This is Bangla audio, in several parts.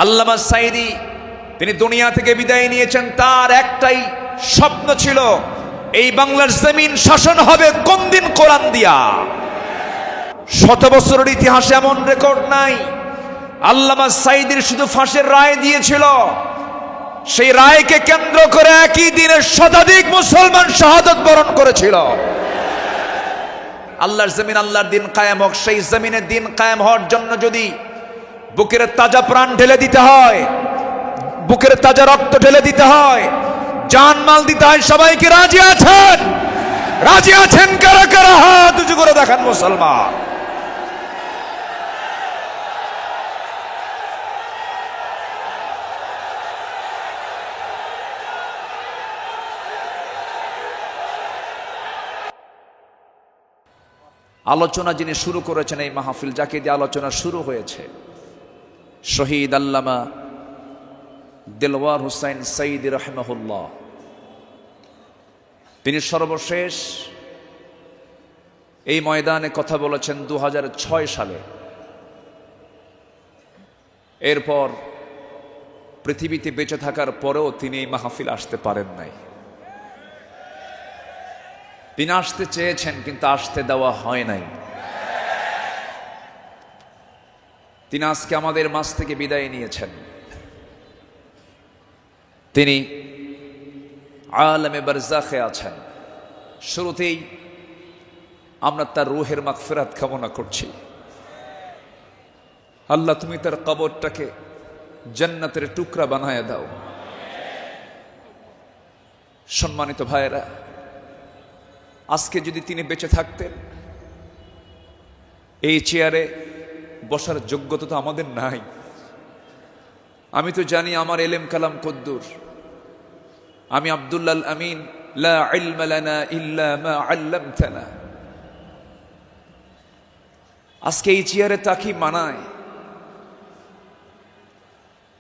আল্লামা সাঈদী তিনি দুনিয়া থেকে বিদায় নিয়েছেন, তার একটাই স্বপ্ন ছিল, এই বাংলার জমিন শাসন হবে কোন দিন? কোরআন দিয়া। 100 বছরের ইতিহাসে এমন রেকর্ড নাই। আল্লামা সাঈদীর শুধু ফাঁসির রায় দিয়েছিল, সেই রায়কে কেন্দ্র করে একই দিনে শতাধিক মুসলমান শাহাদত বরণ করেছিল। আল্লাহর জমিন, আল্লাহর দিন কায়েম হোক। সেই জমিনে দিন কায়েম হওয়ার জন্য যদি বুকের তাজা প্রাণ ঢেলে দিতে হয়, বুকের তাজা রক্ত ঢেলে দিতে হয়, জানমাল দিতে হয়, সবাইকে রাজি আছেন? রাজি আছেন কারা কারা? হাত উঁচু করে দেখান মুসলমান। আলোচনা যিনি শুরু করেছেন, এই মাহফিল যাকে দিয়ে আলোচনা শুরু হয়েছে, শহীদ আল্লামা দেলওয়ার হুসাইন সাঈদী রাহিমাহুল্লাহ। তিনি সর্বশেষ এই ময়দানে কথা বলেছেন 2006 সালে। এরপর পৃথিবীতে বেঁচে থাকার পরেও তিনি এই মাহফিল আসতে পারেন নাই। তিনি আসতে চেয়েছেন কিন্তু আসতে দেওয়া হয় নাই। তিনি আজকে আমাদের মাঝ থেকে বিদায় নিয়েছেন। তিনি আলমে বারজাখে আছেন। শুরুতেই আমরা তার রূহের মাগফিরাত কামনা করছি। আল্লাহ তুমি তার কবরটাকে জান্নাতের টুকরা বানায় দাও। সম্মানিত ভাইয়েরা, আজকে যদি তিনি বেঁচে থাকতেন, এই চেয়ারে বসার যোগ্যতা তো আমাদের নাই। আমি তো জানি আমার এলেম কালাম কদ্দুর। আমি আব্দুল্লাহ আমিন, লা ইলমা লানা ইল্লা মা আল্লামতানা। আজকে এই চেয়ারে তাকি মানায়।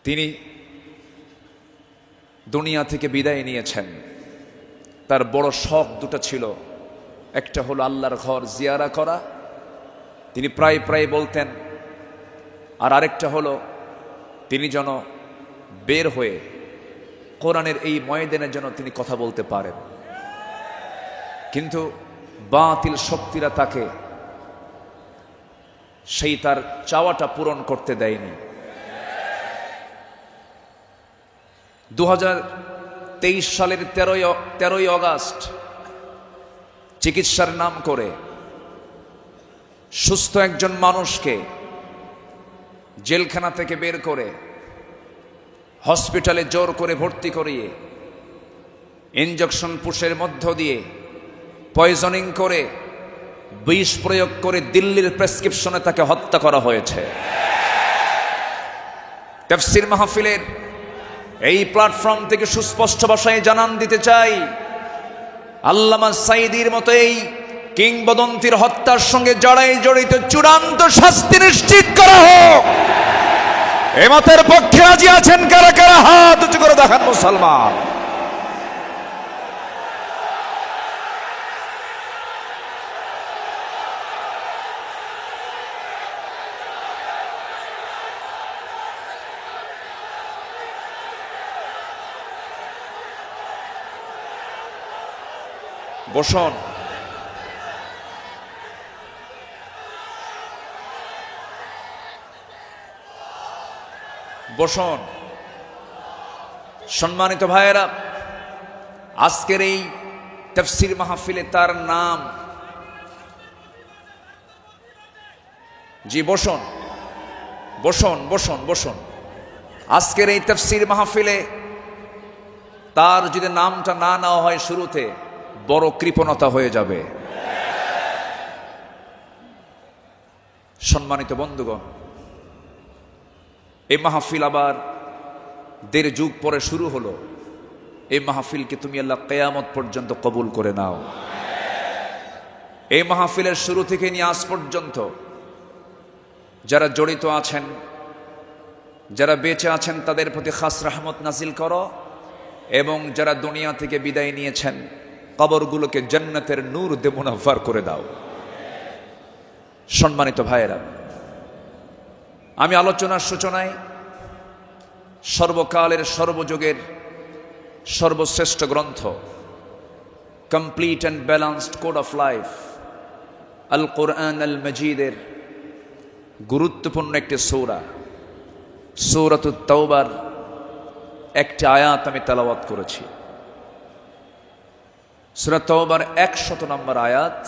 তিনি দুনিয়া থেকে বিদায় নিয়েছেন। তার বড় শখ দুটো ছিল, একটা হলো আল্লাহর ঘর জিয়ারা করা, তিনি প্রায় প্রায় বলতেন, আর আরেকটা হলো তিনি যেন বের হয়ে কোরআনের এই ময়দানের জন্য তিনি কথা বলতে পারেন। কিন্তু বাতিল শক্তিরা তাকে সেই তার চাওয়াটা পূরণ করতে দেয়নি। 2023 সালের 13ই আগস্ট চিকিৎসার নাম করে সুস্থ একজন মানুষকে জেলখানা থেকে বের করে হসপিটালে জোর করে ভর্তি করিয়ে ইনজেকশন পুশের মধ্য দিয়ে পয়জনিং করে বিষ প্রয়োগ করে দিল্লির প্রেসক্রিপশনে তাকে হত্যা করা হয়েছে। তাফসীর মাহফিলের এই প্ল্যাটফর্ম থেকে সুস্পষ্ট ভাষায় জানান দিতে চাই, আল্লামা সাঈদীর মতো এই কিংবদন্তির হত্যার সঙ্গে জড়াই জড়িত চূড়ান্ত শাস্তি নিশ্চিত করা হোক। এ মতের পক্ষে রাজি আছেন কারা কারা? হাত উঁচু করে দেখান মুসলমান। বসুন। বসুন। সম্মানিত ভাইয়েরা, আজকের এই তাফসীর মাহফিলে তার নাম, জি বসুন বসুন বসুন বসুন। আজকের এই তাফসীর মাহফিলে তার যদি নামটা না নেওয়া হয় শুরুতে, বড় কৃপণতা হয়ে যাবে। সম্মানিত বন্ধুগণ, এই মাহফিল আবার 1.5 যুগ পরে শুরু হলো। এই মাহফিলকে তুমি আল্লাহ কিয়ামত পর্যন্ত কবুল করে নাও। এই মাহফিলের শুরু থেকে নিয়ে আজ পর্যন্ত যারা জড়িত আছেন, যারা বেঁচে আছেন, তাদের প্রতি খাস রহমত নাজিল করো, এবং যারা দুনিয়া থেকে বিদায় নিয়েছেন কবরগুলোকে জান্নাতের নূর দিয়ে মুনাফফার করে দাও। সম্মানিত ভাইয়েরা, আমি আলোচনার সূচনায় সর্বকালের সর্বযুগের সর্বশ্রেষ্ঠ গ্রন্থ, complete and balanced code of life, Al Quran আল মজিদের গুরুত্বপূর্ণ একটি সূরা, সূরাতুত তাওবার একটি আয়াত আমি তেলাওয়াত করেছি। সূরা তাওবার 100 নম্বর আয়াত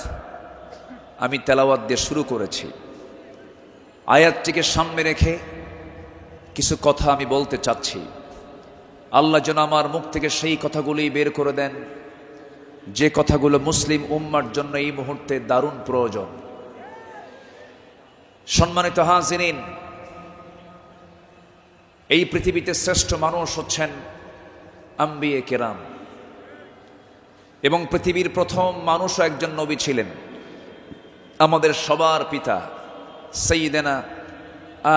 আমি তেলাওয়াত দিয়ে শুরু করেছি। আয়াতটিকে সামনে রেখে কিছু কথা আমি বলতে চাচ্ছি। আল্লাহ যেন আমার মুখ থেকে সেই কথাগুলি বের করে দেন যে কথাগুলো মুসলিম উম্মার জন্য এই মুহূর্তে দারুণ প্রয়োজন। সম্মানিত হাজিরিন, এই পৃথিবীতে শ্রেষ্ঠ মানুষ হচ্ছেন আম্বিয়ে কেরাম, এবং পৃথিবীর প্রথম মানুষও একজন নবী ছিলেন, আমাদের সবার পিতা সাইয়্যিদানা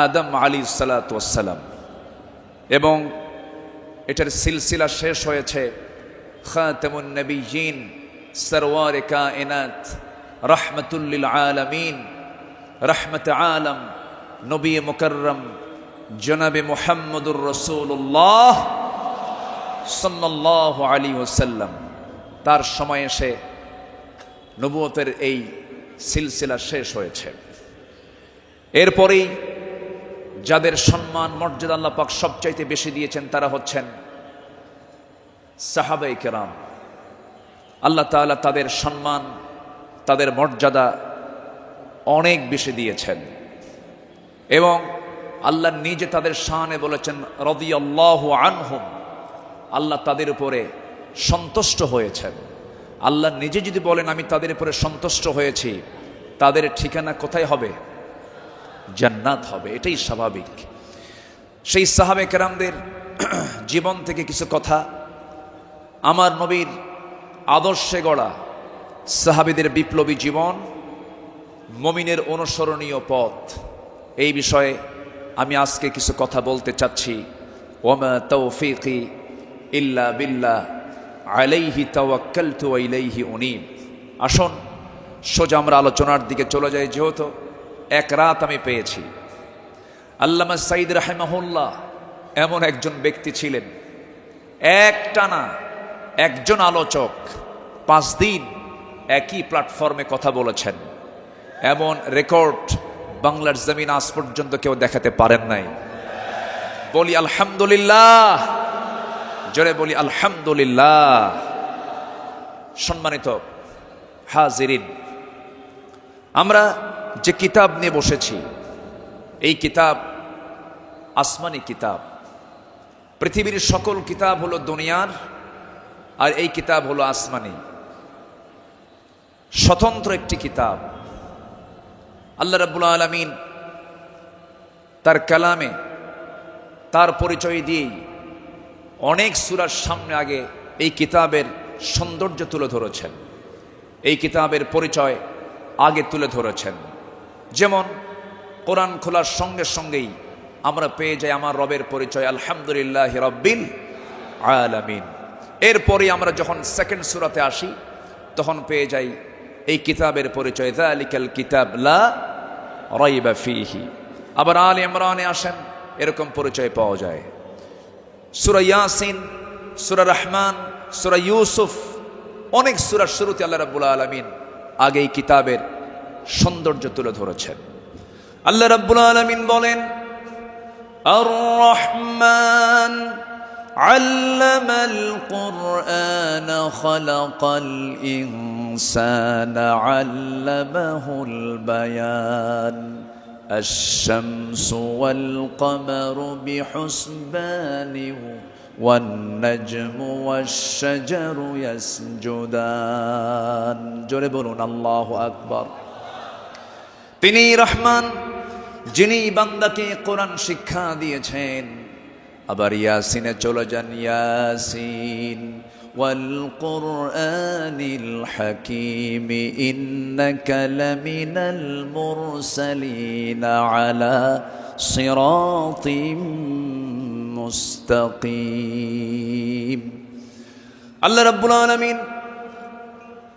আদম আলাইহিসসালাতু ওয়াসসালাম। এবং এটার সিলসিলা শেষ হয়েছে খাতামুন নবিয়্যিন, সরওয়ারে কায়নাত, রাহমাতুল লিল আলামিন, রহমত আলম, নবী মুকাররম জনাবে মুহাম্মদুর রাসূলুল্লাহ সাল্লাল্লাহু আলাইহি ওয়াসাল্লাম। তার সময় এসে নবুয়তের এই সিলসিলা শেষ হয়েছে। এরপরেই যাদের সম্মান মর্যাদা আল্লাহ পাক সবচাইতে বেশি দিয়েছেন তারা হচ্ছেন সাহাবায়ে কেরাম। আল্লাহ তাআলা তাদের সম্মান, তাদের মর্যাদা অনেক বেশি দিয়েছেন, এবং আল্লাহ নিজে তাদের শানে বলেছেন রাদিয়াল্লাহু আনহুম, আল্লাহ তাদের উপরে সন্তুষ্ট হয়েছেন। আল্লাহ নিজে যদি বলেন আমি তাদের উপরে সন্তুষ্ট হয়েছি, তাদের ঠিকানা কোথায় হবে? জান্নাত হবে, এটাই স্বাভাবিক। সেই সাহাবে কেরামদের জীবন থেকে কিছু কথা, আমার নবীর আদর্শে গড়া সাহাবীদের বিপ্লবী জীবন, মুমিনের অনুসরণীয় পথ, এই বিষয়ে আমি আজকে কিছু কথা বলতে চাচ্ছি। ওয়ামা তাওফীকি ইল্লা বিল্লাহ আলাইহি তাওয়াক্কালতু ওয়া ইলাইহি উনীব। আসুন সোজা আমরা আলোচনার দিকে চলে যাই। যেহেতু এক রাত আমি পেয়েছি, আল্লামা সাঈদ রাহিমাহুল্লাহ এমন একজন ব্যক্তি ছিলেন, একটানা একজন আলোচক 5 দিন একই প্ল্যাটফর্মে কথা বলেছেন। এমন রেকর্ড বাংলার জমিন আজ পর্যন্ত কেউ দেখাতে পারেন নাই। বলি আলহামদুলিল্লাহ, জোরে বলি আলহামদুলিল্লাহ। সম্মানিত হাজিরিন, আমরা যে কিতাব নিয়ে বসেছি, এই কিতাব আসমানি কিতাব। পৃথিবীর সকল কিতাব হলো দুনিয়ার, আর এই কিতাব হলো আসমানি, স্বতন্ত্র একটি কিতাব। আল্লাহ রাব্বুল আলামিন তার কালামে তার পরিচয় দিয়েই অনেক সূরার সামনে আগে এই কিতাবের সৌন্দর্য তুলে ধরেছেন, এই কিতাবের পরিচয় আগে তুলে ধরেছেন। যেমন কোরআন খোলার সঙ্গে সঙ্গেই আমরা পেয়ে যাই আমার রবের পরিচয় আলহামদুলিল্লাহি রাব্বিল আলামিন। এরপরে আমরা যখন সেকেন্ড সূরাতে আসি তখন পেয়ে যাই এই কিতাবের পরিচয় যালিকাল কিতাব লা রাইবা ফীহি। আবার আলে ইমরানে আসেন, এরকম পরিচয় পাওয়া যায়। সূরা ইয়াসিন, সূরা রহমান, সূরা ইউসুফ, অনেক সূরার শুরুতে আল্লাহ রাব্বুল আলামিন আগে এই কিতাবের সৌন্দর্য তুলে ধরেছেন। আল্লাহ রাব্বুল আলামিন বলেন আর রহমান আল্লামাল কুরআন খালাকাল ইনসানা আল্লামাহুল বায়ান আশ-শামসু ওয়াল কমারু বিহুসবানি ওয়ান নাজমু ওয়াশ-শাজারু ইয়াসজুদান। জোরে বলুন আল্লাহু আকবার। তিনি রহমান, যিনি বান্দাকে কোরআন শিক্ষা দিয়েছেন। আবার ইয়াসিনে চলে যান, ইয়াসিন ওয়াল কুরআনিল হাকীম ইন্নাকা লামিনাল মুরসালিন আলা সিরাতিম মুস্তাকিম। আল্লাহ রাব্বুল আলামিন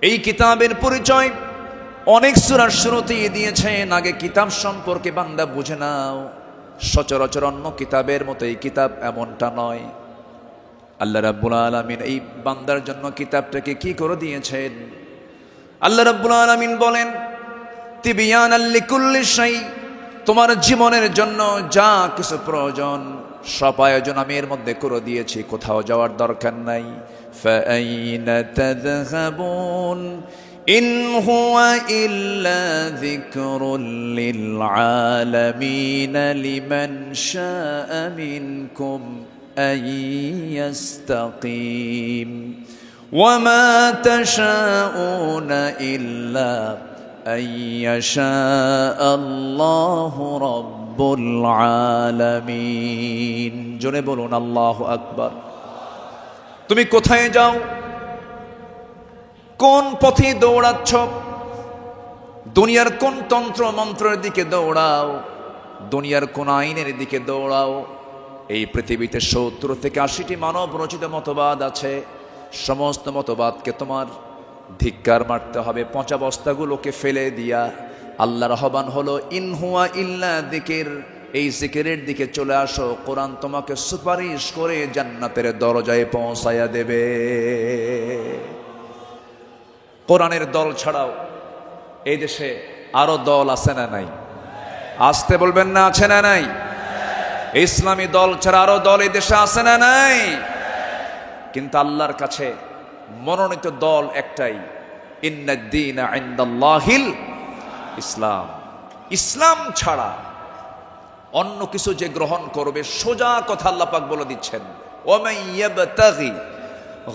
এই কিতাবের পরিচয় অনেক সূরার শুরুতেই দিয়েছেন। আগে কিতাব সম্পর্কে বান্দা বুঝে নাও, সচরাচর অন্য কিতাবের মতো এই কিতাব এমনটা নয়। আল্লাহ রাব্বুল আলামিন এই বান্দার জন্য কিতাবটাকে কি করে দিয়েছেন? আল্লাহ রাব্বুল আলামিন বলেন, তিবিয়ানাল লিকুল্লি শাই, তোমার জীবনের জন্য যা কিছু প্রয়োজন সব আয়োজন আমি এর মধ্যে করে দিয়েছি, কোথাও যাওয়ার দরকার নাই। ফাআইনা তাযহাবুন ইন হুয়া ইল্লা যিকরুল লিল আলামিন লিমান শাআ মিনকুম আন ইয়াস্তাকিম ওয়া মা তাশাউনা ইল্লা আন ইয়াশা আল্লাহু রাব্বুল আলামিন। জোরে বলুন আল্লাহু আকবার। তুমি কোথায় যাও? কোন পথে দৌড়াচ্ছ? দুনিয়ার কোন তন্ত্র মন্ত্রের দিকে দৌড়াও? দুনিয়ার কোন আইনের দিকে দৌড়াও? এই পৃথিবীতে ৭০ থেকে ৮০টি মানব রচিত মতবাদ আছে। সমস্ত মতবাদকে তোমার ধিক্কার মারতে হবে, পচা বস্তাগুলোকে ফেলে দিয়া আল্লাহর আহ্বান হলো ইন হুয়া ইল্লা যিকির, এই জিকিরের দিকে চলে আসো। কোরআন তোমাকে সুপারিশ করে জান্নাতের দরজায় পৌঁছায়া দেবে। কোরআনের দল ছাড়াও এই দেশে আরো দল আছে না নাই? আসতে বলবেন না, আছে না নাই? ইসলামী দল ছাড়া আরো দল এই দেশে আছে না নাই? কিন্তু আল্লাহর কাছে মনোনীত দল একটাই, ইন্নাদ-দীনা ইনদাল্লাহিল ইসলাম। ইসলাম ছাড়া অন্য কিছু যে গ্রহণ করবে, সোজা কথা আল্লাহ পাক বলে দিচ্ছেন, ওয়ামান ইয়াবতাগি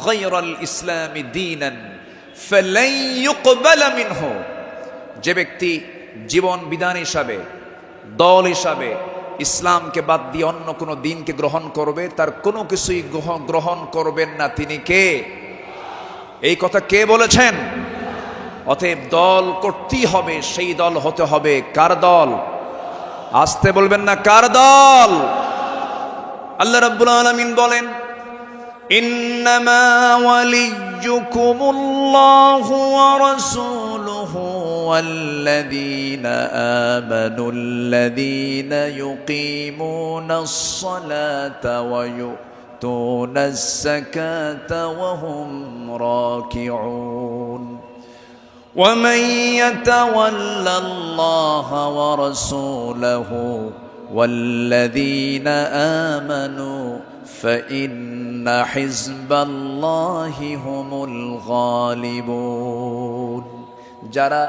গায়রাল ইসলামি দীনান ফালান ইউকবালা মিনহু, যে ব্যক্তি জীবন বিধান হিসাবে, দল হিসাবে ইসলামকে বাদ দিয়ে অন্য কোনো দিনকে গ্রহণ করবে, তার কোনো কিছুই গ্রহণ করবেন না তিনি কে? এই কথা কে বলেছেন? অতএব দল করতেই হবে, সেই দল হতে হবে কার দল? আসতে বলবেন না, কার দল? আল্লাহ রাব্বুল আলামিন বলেন, ইন্নামা ওয়ালিয়্যুকুমুল্লাহু ওয়া রাসূলুহু ওয়াল্লাযীনা আমানুল্লাযীনা ইউকিমুনাস সালাতা ওয়া ইউতুনাস যাকাতা ওয়া হুম রাকিউন ومن يتولى الله ورسوله والذين آمنوا فإن حزب الله هم الغالبون। যারা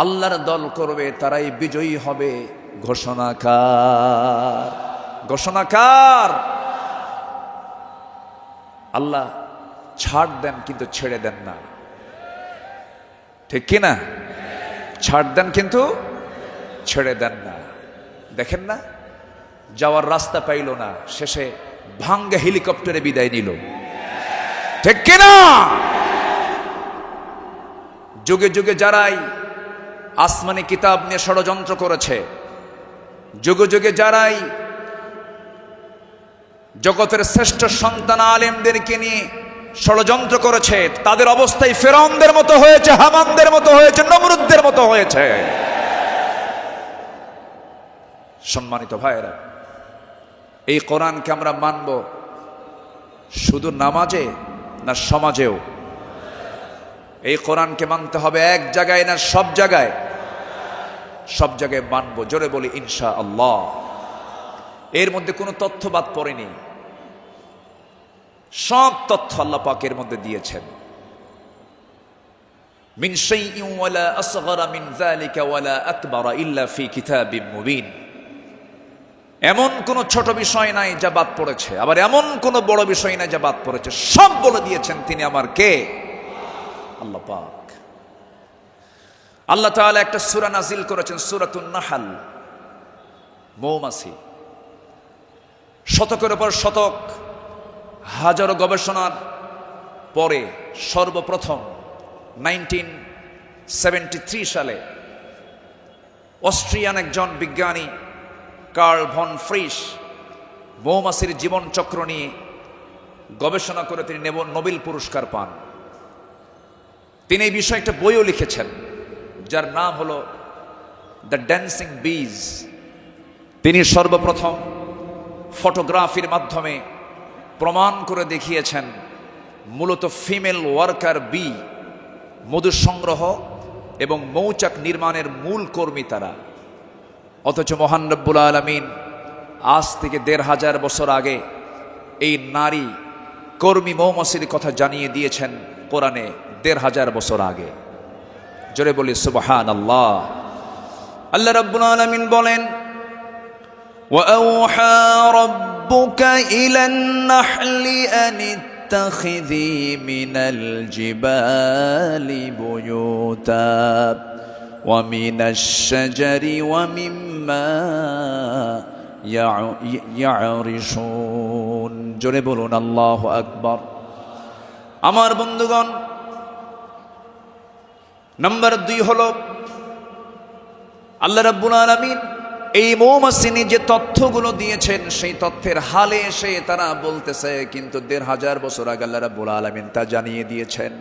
আল্লাহর দল করবে তারাই বিজয়ী হবে। ঘোষণাকার, ঘোষণাকার আল্লাহ। ছাড় দেন কিন্তু ছেড়ে দেন না, ঠিক কিনা? ছাড় দেন কিন্তু ছেড়ে দেন না। দেখেন না, যাওয়ার রাস্তা পাইল না, শেষে ভাঙ্গা হেলিকপ্টারে বিদায় নিল, ঠিক কিনা? যুগে যুগে যারাই আসমানি কিতাব নিয়ে ষড়যন্ত্র করেছে, যুগে যুগে যারাই জগতের শ্রেষ্ঠ সন্তান আলেমদেরকে নিয়ে ষড়যন্ত্র করেছে, তাদের অবস্থায় ফেরাউনদের মতো হয়েছে, হামানদের মতো হয়েছে, নমরুদদের মতো হয়েছে। সম্মানিত ভাইয়েরা, এই কোরআনকে আমরা মানব শুধু নামাজে না সমাজেও? এই কোরআনকে মানতে হবে এক জায়গায় না সব জায়গায়? সব জায়গায় মানব। জোরে বলি ইনশাআল্লাহ। এর মধ্যে কোনো তথ্য বাদ পড়েনি, সব তথ্য আল্লাহ পাকের মধ্যে দিয়েছেন। মিন শাইইন ওয়ালা আসগরা মিন যালিকা ওয়ালা আকবারা ইল্লা ফি কিতাবিম মুবিন। এমন কোন ছোট বিষয় নাই যা বাদ পড়েছে, আবার এমন কোন বড় বিষয় নাই যা বাদ পড়েছে। সব বলে দিয়েছেন তিনি আমার কে? আল্লাহ পাক। আল্লাহ তাআলা একটা সূরা নাজিল করেছেন, সূরাতুন নাহল, মৌমাছি। শতকের উপর শতক, হাজারো গবেষণার পরে সর্বপ্রথম 1973 সালে অস্ট্রিয়ান একজন বিজ্ঞানী কার্ল ভন ফ্রিশ মৌমাছির জীবন চক্র নিয়ে গবেষণা করে তিনি নোবেল পুরস্কার পান। তিনি এই বিষয়ে একটা বইও লিখেছেন যার নাম হলো দ্য ড্যান্সিং বিজ, তিনি সর্বপ্রথম ফটোগ্রাফির মাধ্যমে প্রমাণ করে দেখিয়েছেন মূলত ফিমেল ওয়ার্কার বি, মধু সংগ্রহ এবং মৌচাক নির্মাণের মূল কর্মী তারা। অথচ মহান রব্বুল আলামিন আজ থেকে ১৫০০ বছর আগে এই নারী কর্মী মৌমাছির কথা জানিয়ে দিয়েছেন কোরআনে ১৫০০ বছর আগে। জোরে বলি সুবহানাল্লাহ। আল্লাহ রাব্বুল আলামিন বলেন, وَأَوْحَى رَبُّكَ إِلَى النَّحْلِ أَنِ اتَّخِذِي مِنَ الْجِبَالِ بُيُوتًا وَمِنَ الشَّجَرِ وَمِمَّا يَعْرِشُونَ। জোরে বলুন আল্লাহু আকবার। আমার বন্ধুগণ, নাম্বার 2 হলো আল্লাহ রাব্বুল আলামিন এই মৌমাছিনি যে তথ্যগুলো দিয়েছেন সেই তথ্যের হালে এসে তারা বলতেছে, কিন্তু ১৫০০ বছর আগে আল্লাহ রাব্বুল আলামিন তা জানিয়ে দিয়েছেন।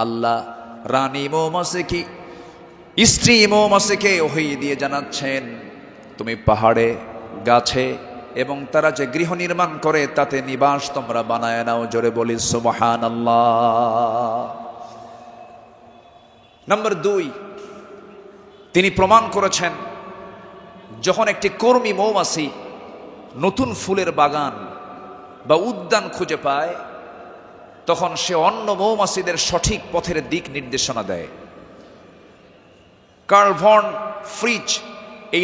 আল্লাহ রানী মৌমাছিকে, স্ত্রী মৌমাছিকে ওহী দিয়ে জানাচ্ছেন, তুমি পাহাড়ে, গাছে এবং তারা যে গৃহ নির্মাণ করে তাতে নিবাস তোমরা বানায় নাও। জোরে বলি সুবহানাল্লাহ। নাম্বার 2, তিনি প্রমাণ করেছেন যখন একটি কর্মী মৌমাছি নতুন ফুলের বাগান বা উদ্যান খুঁজে পায় তখন সে অন্য মৌমাছিদের সঠিক পথের দিক নির্দেশনা দেয়। কার্ল ভন ফ্রিচ এই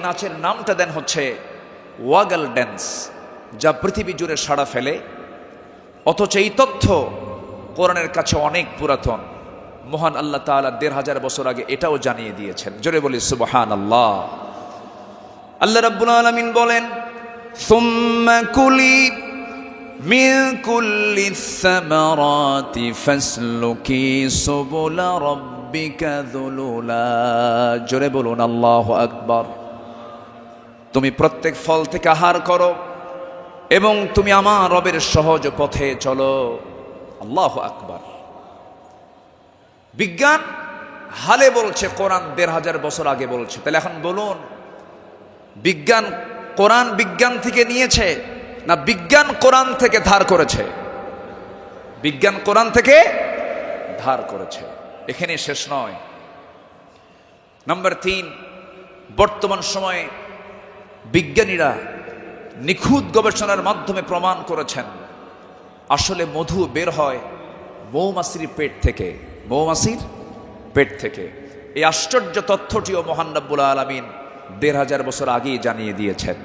নাচের নামটা দেন হচ্ছে ওয়াগল ড্যান্স, যা পৃথিবী জুড়ে সাড়া ফেলে। অথচ এই তথ্য কোরআনের কাছে অনেক পুরাতন। মহান আল্লাহ তাআলা ১৫০০ বছর আগে এটাও জানিয়ে দিয়েছেন। জোরে বলি সুবহানাল্লাহ। আল্লাহ রাব্বুল আলামিন বলেন, সুম্মা কুলি মিন কুল্লিস সামারাতি ফাসলুকি সুবুলা রাব্বিকা যুলুলা। জোরে বলুন আল্লাহু আকবার। তুমি প্রত্যেক ফল থেকে আহার করো এবং তুমি আমার রবের সহজ পথে চলো। আল্লাহু আকবার। বিজ্ঞান হালে বলছে, কোরআন ১৫০০ বছর আগে বলছে। তাহলে এখন বলুন, বিজ্ঞান কোরআন বিজ্ঞান থেকে নিয়েছে না বিজ্ঞান কোরআন থেকে ধার করেছে? বিজ্ঞান কোরআন থেকে ধার করেছে। এখানে শেষ নয়। নাম্বার 3, বর্তমান সময়ে বিজ্ঞানীরা নিখুঁত গবেষণার মাধ্যমে প্রমাণ করেছেন আসলে মধু বের হয় মৌমাছির পেট থেকে। মৌমাছির পেট থেকে। এই আশ্চর্য তথ্যটিও মহান রব্বুল আলামিন ১৫০০ বছর আগেই জানিয়ে দিয়েছেন।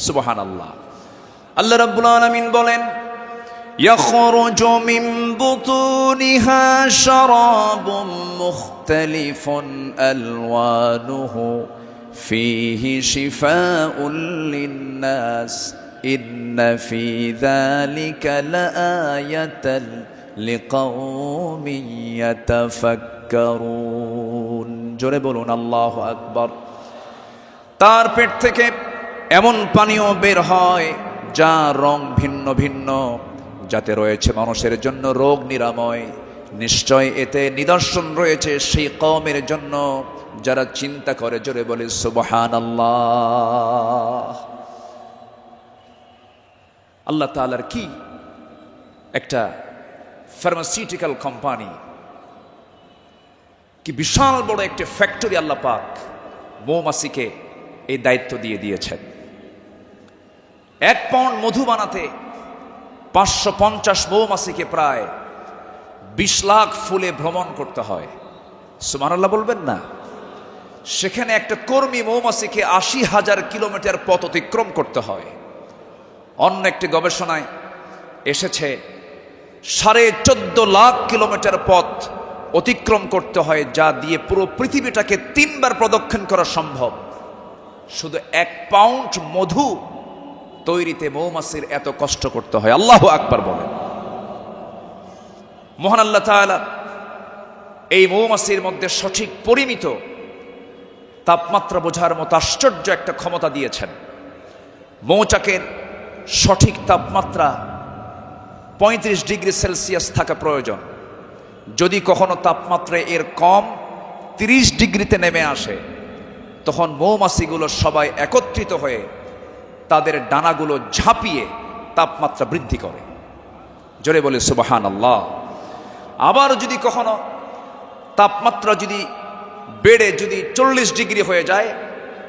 সুবহানাল্লাহ। আল্লাহ রব্বুল আলামিন বলেন, ইয়াখরুজু মিন বুতুনিহা শারাবুম মুখতালিফুন আলওয়ানুহু ফীহি শিফাউন লিন-নাস ইন্না ফী যালিকা লাআয়াতান লিকাওমিন ইয়াতাফাক্কারুন। জোরে বলুন আল্লাহু আকবার। তার পেট থেকে এমন পানীয় বের হয় যা রং ভিন্ন ভিন্ন, যাতে রয়েছে মানুষের জন্য রোগ নিরাময়। নিশ্চয় এতে নিদর্শন রয়েছে সেই কওমের জন্য যারা চিন্তা করে। জোরে বলি সুবহানাল্লাহ। আল্লাহ তাআলার কি একটা ফার্মাসিউটিক্যাল কোম্পানি, কি বিশাল বড় একটা ফ্যাক্টরি আল্লাহ পাক মৌমাছিকে এই দায়িত্ব দিয়ে দিয়েছেন। 1 পাউন্ড মধু বানাতে 550 মৌমাছিকে প্রায় 20 লাখ ফুলে ভ্রমণ করতে হয়। সুবহানাল্লাহ বলবেন না? সেখানে একটা কর্মী মৌমাছিকে 80,000 কিলোমিটার পথ অতিক্রম করতে হয়। অন্য একটি গবেষণায় এসেছে 14.5 লাখ কিলোমিটার পথ অতিক্রম করতে হয়, যা দিয়ে পুরো পৃথিবীটাকে 3 বার প্রদক্ষিণ করা সম্ভব। শুধু 1 পাউন্ড মধু তৈরিতে মৌমাছির এত কষ্ট করতে হয়। আল্লাহু আকবার বলেন। মহান আল্লাহ তাআলা এই মৌমাছির মধ্যে সঠিক পরিমিত তাপমাত্রা বোঝার মতো আশ্চর্য একটা ক্ষমতা দিয়েছেন। মৌচাকের সঠিক তাপমাত্রা 35 ডিগ্রি সেলসিয়াস থাকা প্রয়োজন। যদি কখনো তাপমাত্রা এর কম 30 ডিগ্রিতে নেমে আসে তখন মৌমাছিগুলো সবাই একত্রিত হয়ে তাদের ডানাগুলো ঝাঁপিয়ে তাপমাত্রা বৃদ্ধি করে। জোরে বলে সুবহানাল্লাহ। আবার যদি কখনো তাপমাত্রা যদি বেড়ে যদি 40 ডিগ্রি হয়ে যায়,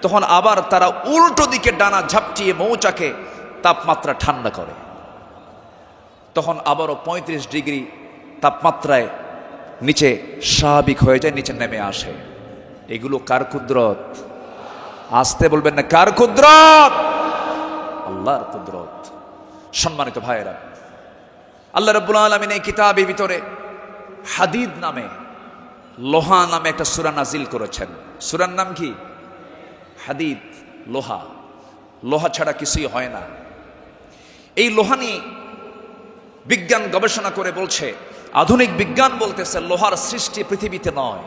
তখন আবার তারা উল্টো দিকে ডানা ঝাপটিয়ে মৌচাকে তাপমাত্রা ঠান্ডা করে। তখন আবারও 35 ডিগ্রি তাপমাত্রায় নিচে স্বাভাবিক হয়ে যায়, নিচে নেমে আসে। এগুলো কার কুদরত? আসতে বলবেন না, কার কুদরত? আল্লাহর কুদরত। সম্মানিত ভাইয়েরা, আল্লাহ রাব্বুল আলামিন এই কিতাবের ভিতরে হাদিদ নামে, লোহা নামে একটা সূরা নাজিল করেছেন। সূরার নাম কি? হাদিদ, লোহা। লোহা ছাড়া কিছুই হয় না। এই লোহা নিয়ে বিজ্ঞান গবেষণা করে বলছে, আধুনিক বিজ্ঞান বলতেছে লোহার সৃষ্টি পৃথিবীতে নয়,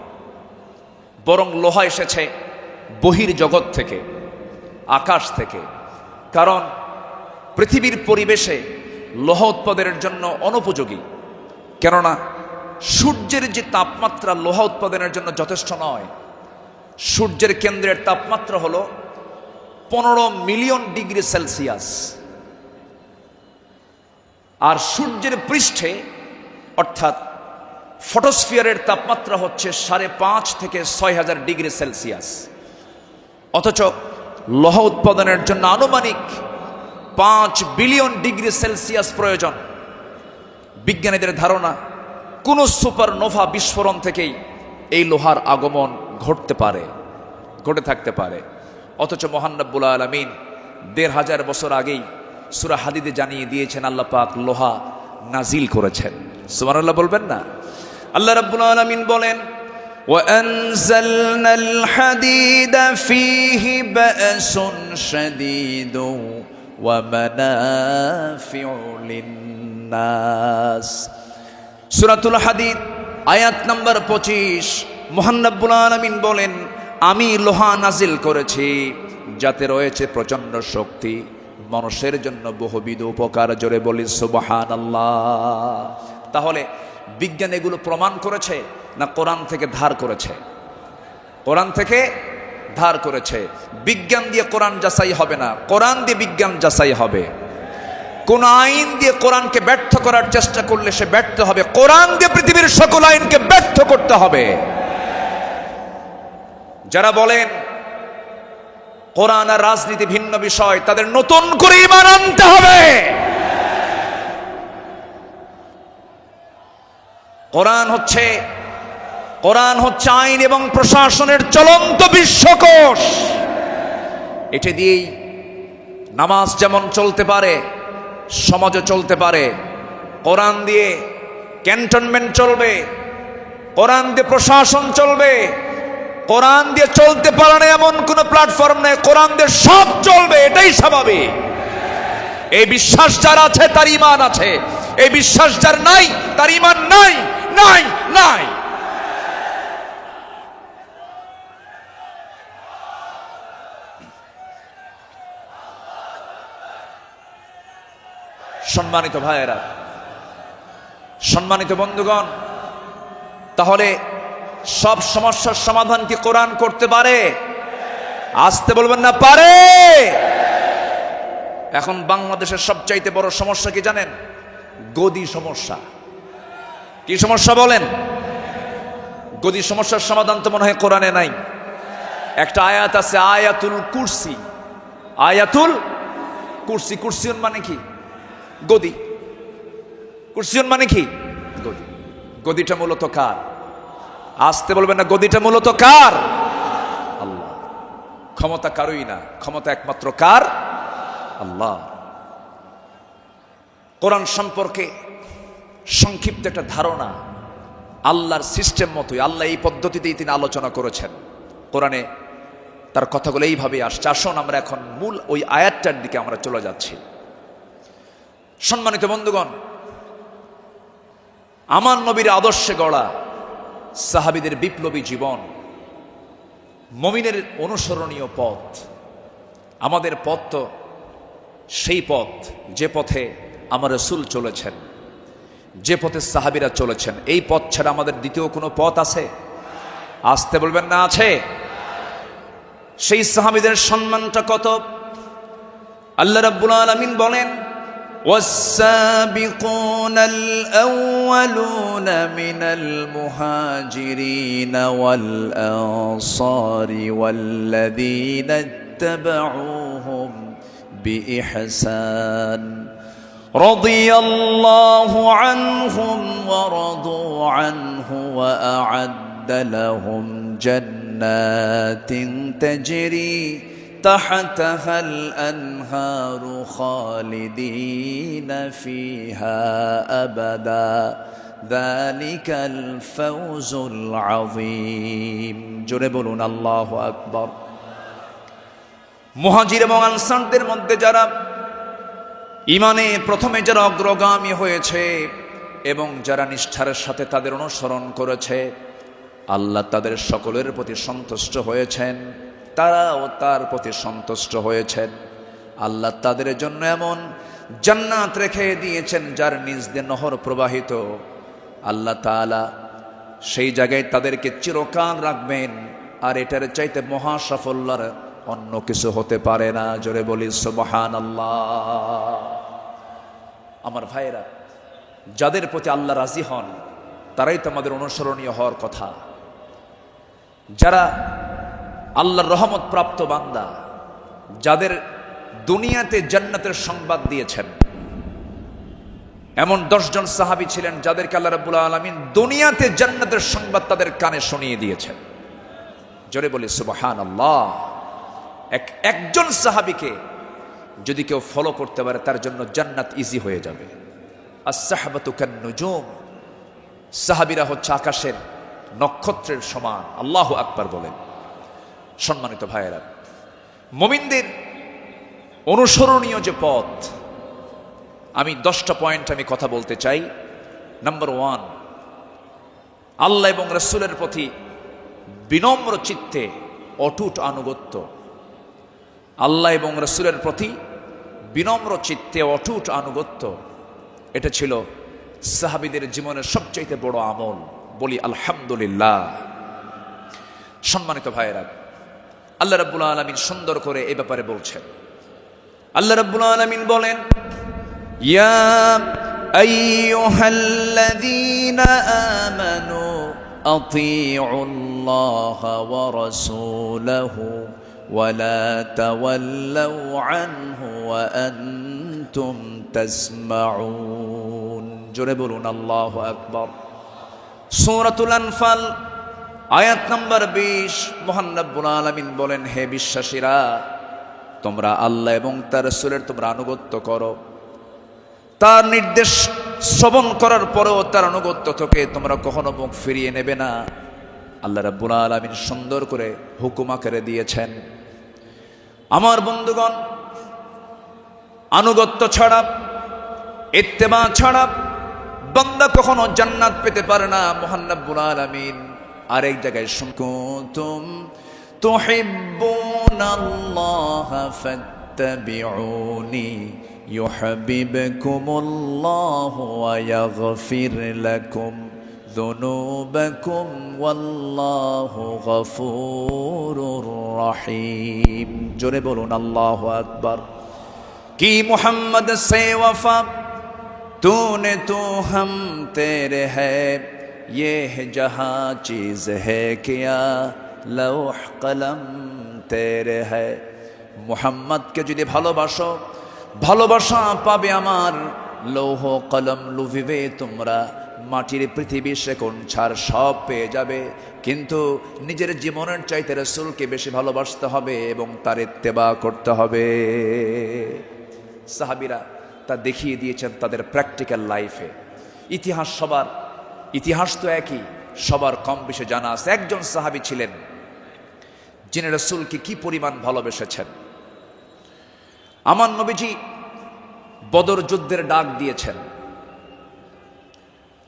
বরং লোহা এসেছে বহির জগৎ থেকে, আকাশ থেকে। কারণ পৃথিবীর পরিবেশে লোহা উৎপাদনের জন্য অনুপযোগী। কেননা সূর্যের যে তাপমাত্রা লোহা উৎপাদনের জন্য যথেষ্ট নয়। সূর্যের কেন্দ্রের তাপমাত্রা হলো 15 মিলিয়ন ডিগ্রি সেলসিয়াস, আর সূর্যের পৃষ্ঠে অর্থাৎ ফটোস্ফিয়ারের তাপমাত্রা হচ্ছে 5.5 থেকে 6,000 ডিগ্রি সেলসিয়াস। অথচ লোহা উৎপাদনের জন্য আনুমানিক 5 বিলিয়ন ডিগ্রি সেলসিয়াস প্রয়োজন। বিজ্ঞানীদের ধারণা কোন সুপারনোভা বিস্ফোরণ থেকেই এই লোহার আগমন ঘটে থাকতে পারে। অথচ মহান রব্বুল আলামিন 1500 বছর আগেই সূরা হাদিদে জানিয়ে দিয়েছেন আল্লাহ পাক লোহা নাজিল করেছেন। সুবহানাল্লাহ বলবেন না? আল্লাহ রাব্বুল আলামিন বলেন, وَأَنزَلْنَا الْحَدِيدَ فِيهِ بَأْسٌ شَدِيدٌ وَمَنَافِعُ لِلنَّاسِ। সূরাতুল হাদিদ আয়াত নম্বর 25। মহান রব্বুল আলামিন বলেন, আমি লোহা নাজিল করেছি যাতে রয়েছে প্রচন্ড শক্তি, মানুষের জন্য বহুবিধ উপকার। জোরে বলি সুবহানাল্লাহ। তাহলে বিজ্ঞান এগুলো প্রমাণ করেছে না কোরআন থেকে ধার করেছে? কোরআন থেকে ধার করেছে। বিজ্ঞান দিয়ে কোরআন যাচাই হবে না, কোরআন দিয়ে বিজ্ঞান যাচাই হবে। কোন আইন দিয়ে কোরআনকে ব্যর্থ করার চেষ্টা করলে সে ব্যর্থ হবে। কোরআন দিয়ে পৃথিবীর সকল আইনকে ব্যর্থ করতে হবে। যারা বলেন কোরআন আর রাজনীতি ভিন্ন বিষয়, তাদের নতুন করে ঈমান আনতে হবে। কোরআন হচ্ছে আইন এবং প্রশাসনের চলন্ত বিশ্বকোষ। এটা দিয়েই নামাজ যেমন চলতে পারে, সমাজও চলতে পারে। কোরআন দিয়ে ক্যান্টনমেন্ট চলবে, কোরআন দিয়ে প্রশাসন চলবে। কোরআন দিয়ে চলতে পারে না এমন কোন প্ল্যাটফর্ম নেই, কোরআন দিয়ে সব চলবে, এটাই স্বাভাবিক। এই বিশ্বাস যার আছে তার ঈমান আছে, এই বিশ্বাস যার নাই তার ঈমান নাই, নাই, নাই। সম্মানিত ভাইয়েরা, সম্মানিত বন্ধুগণ, তাহলে সব সমস্যার সমাধান কি কোরআন করতে পারে? আসতে বলবেন না, পারে। এখন বাংলাদেশের সবচাইতে বড় সমস্যা কি জানেন? গদি সমস্যা। কি সমস্যা বলেন? গদি সমস্যার সমাধান তো মনে হয় কোরআনে নাই। একটা আয়াত আছে, আয়াতুল কুরসি। আয়াতুল কুরসি। কুরসিয়ন মানে কি? গদি। কুরসিয়ন মানে কি? গদি। গদিটা মূলত কার? আসতে বলবেন না, গদিটা মূলত কার? আল্লাহ। ক্ষমতা কারোই না, ক্ষমতা একমাত্র কার? আল্লাহ। কোরআন সম্পর্কে সংক্ষিপ্ত একটা ধারণা, আল্লাহর সিস্টেম মতোই, আল্লাহ এই পদ্ধতিতেই তিনি আলোচনা করেছেন। কোরআনে তার কথাগুলো এইভাবে আসছে। আসুন আমরা এখন মূল ওই আয়াতটার দিকে আমরা চলে যাচ্ছি। সম্মানিত বন্ধুগণ, আমার নবীর আদর্শে গড়া সাহাবীদের বিপ্লবী জীবন, মুমিনের অনুসরণীয় পথ। আমাদের পথ তো সেই পথ যে পথে আমার রাসূল চলেছেন, যে পথে সাহাবীরা চলেছেন। এই পথ ছাড়া আমাদের দ্বিতীয় কোনো পথ আছে? আসতে বলবেন না, আছে? সেই সাহাবীদের সম্মানটা কত! আল্লাহ রাব্বুল আলামিন বলেন, والسابقون الأولون من المهاجرين والأنصار والذين اتبعوهم بإحسان رضي الله عنهم ورضوا عنه وأعد لهم جنات تجري تحتها الأنهار خالدين فيها أبدا ذلك الفوز العظيم জোরে বলুন আল্লাহু আকবার। মুহাজির এবং আনসারদের মধ্যে যারা ঈমানে প্রথমে যারা অগ্রগামী হয়েছে এবং যারা নিষ্ঠার সাথে তাদের অনুসরণ করেছে, আল্লাহ তাদের সকলের প্রতি সন্তুষ্ট হয়েছেন, তারাও তার প্রতি সন্তুষ্ট হয়েছেন। আল্লাহ তাদের জন্য এমন জান্নাত রেখে দিয়েছেন যার নিজ দিয়ে নহর প্রবাহিত। আল্লাহ তাআলা সেই জায়গায় তাদেরকে চিরকাল রাখবেন, আর এটার চাইতে মহা সাফল্যের অন্য কিছু হতে পারে না। জোরে বলি সুবহানাল্লাহ। আমার ভাইয়েরা, যাদের প্রতি আল্লাহ রাজি হন তারাই তো আমাদের অনুসরণীয় হওয়ার কথা। যারা আল্লাহর রহমত প্রাপ্ত বান্দা, যাদের দুনিয়াতে জান্নাতের সংবাদ দিয়েছেন, এমন 10 জন সাহাবী ছিলেন যাদেরকে আল্লাহ রাব্বুল আলামিন দুনিয়াতে জান্নাতের সংবাদ তাদের কানে শুনিয়ে দিয়েছেন। জোরে বলি সুবহানাল্লাহ। একজন সাহাবীকে যদি কেউ ফলো করতে পারে তার জন্য জান্নাত ইজি হয়ে যাবে। আস-সাহবাতু কান-নুজুম, সাহাবীরা হচ্ছে আকাশের নক্ষত্রের সমান। আল্লাহু আকবার বলেন। সম্মানিত ভাইয়েরা, মুমিনদের অনুসরণীয় যে পথ, আমি 10টা পয়েন্ট আমি কথা বলতে চাই। নাম্বার 1, আল্লাহ এবং রাসূলের প্রতি বিনম্র চিত্তে অটুট আনুগত্য। আল্লাহ এবং রাসূলের প্রতি বিনম্র চিত্তে অটুট আনুগত্য, এটা ছিল সাহাবীদের জীবনের সবচেয়ে বড় আমল। বলি আলহামদুলিল্লাহ। সম্মানিত ভাইয়েরা, আল্লাহ রাব্বুল আলামিন সুন্দর করে এই ব্যাপারে বলছেন। আল্লাহ রাব্বুল আলামিন বলেন, ইয়া আইয়ুহাল্লাযীনা আমানু আতিউল্লাহা ওয়া রাসূলাহু ওয়া লা তাওয়াল্লাউ আনহু ওয়া আনতুম তাসমাউন। জোরে বলুন আল্লাহু আকবার। সূরাতুল আনফাল আয়াত নাম্বার 20, মহান রব্বুল আলামিন বলেন, হে বিশ্বাসীরা, তোমরা আল্লাহ এবং তার রাসূলের তোমরা আনুগত্য করো। তার নির্দেশ শ্রবণ করার পরেও তার আনুগত্য থেকে তোমরা কখনো মুখ ফিরিয়ে নেবে না। আল্লাহ রাব্বুল আলামিন সুন্দর করে হুকুম আকারে দিয়েছেন। আমার বন্ধুগণ, আনুগত্য ছাড়া, ইত্তেবা ছাড়া বান্দা কখনো জান্নাত পেতে পারে না। মহান রব্বুল আলামিন আরেক জায়গায় কুনতুম তুহিব্বুনাল্লাহা ফাত্তাবিউনি ইউহিব্বুকুমুল্লাহু ওয়া ইয়াগফির লাকুম যুনুবাকুম ওয়াল্লাহু গফুরুর রহিম। জোরে বলুন আল্লাহু আকবার। কি মুহাম্মদ সে ওয়াফা तूने तो हम तेरे है, ये है जहाँ चीज़ है क्या लौह कलम तेरे है। মুহাম্মদকে যদি ভালোবাসো, ভালোবাসা পাবে আমার। লৌহ কলম লুভিবে তোমরা, মাটির পৃথিবী সেকোন ছাড় সব পেয়ে যাবে, কিন্তু নিজের জীবনের চাইতে রাসূলকে বেশি ভালোবাসতে হবে এবং তার ইত্তেবা করতে হবে। সাহাবীরা তা দেখিয়ে দিয়েছেন তাদের প্র্যাকটিক্যাল লাইফে। ইতিহাস তো একই, সবার কম বেশি জানা আছে। একজন সাহাবী ছিলেন যিনি রাসূলকে কি পরিমাণ ভালোবেসেছেন। আমার নবীজি বদর যুদ্ধের ডাক দিয়েছেন।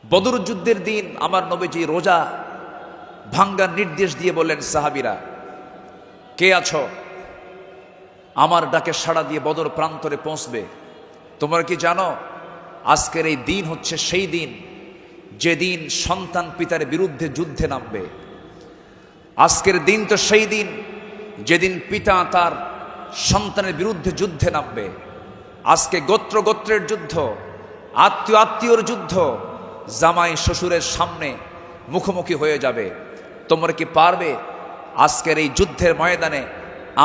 বদর যুদ্ধের দিন আমার নবীজি রোজা ভাঙ্গার নির্দেশ দিয়ে বললেন, সাহাবীরা কে আছো, আমার ডাকে সাড়া দিয়ে বদর প্রান্তরে পৌঁছবে। তোমরা কি জানো আজকের এই দিন হচ্ছে সেই দিন যেদিন সন্তান পিতার বিরুদ্ধে যুদ্ধে নামবে। আজকের দিন তো সেই দিন যেদিন পিতা তার সন্তানের বিরুদ্ধে যুদ্ধে নামবে। আজকে গোত্র গোত্রের যুদ্ধ, আত্মীয় আত্মীয়র যুদ্ধ, জামাই শ্বশুরের সামনে মুখোমুখি হয়ে যাবে। তোমরা কি পারবে আজকের এই যুদ্ধের ময়দানে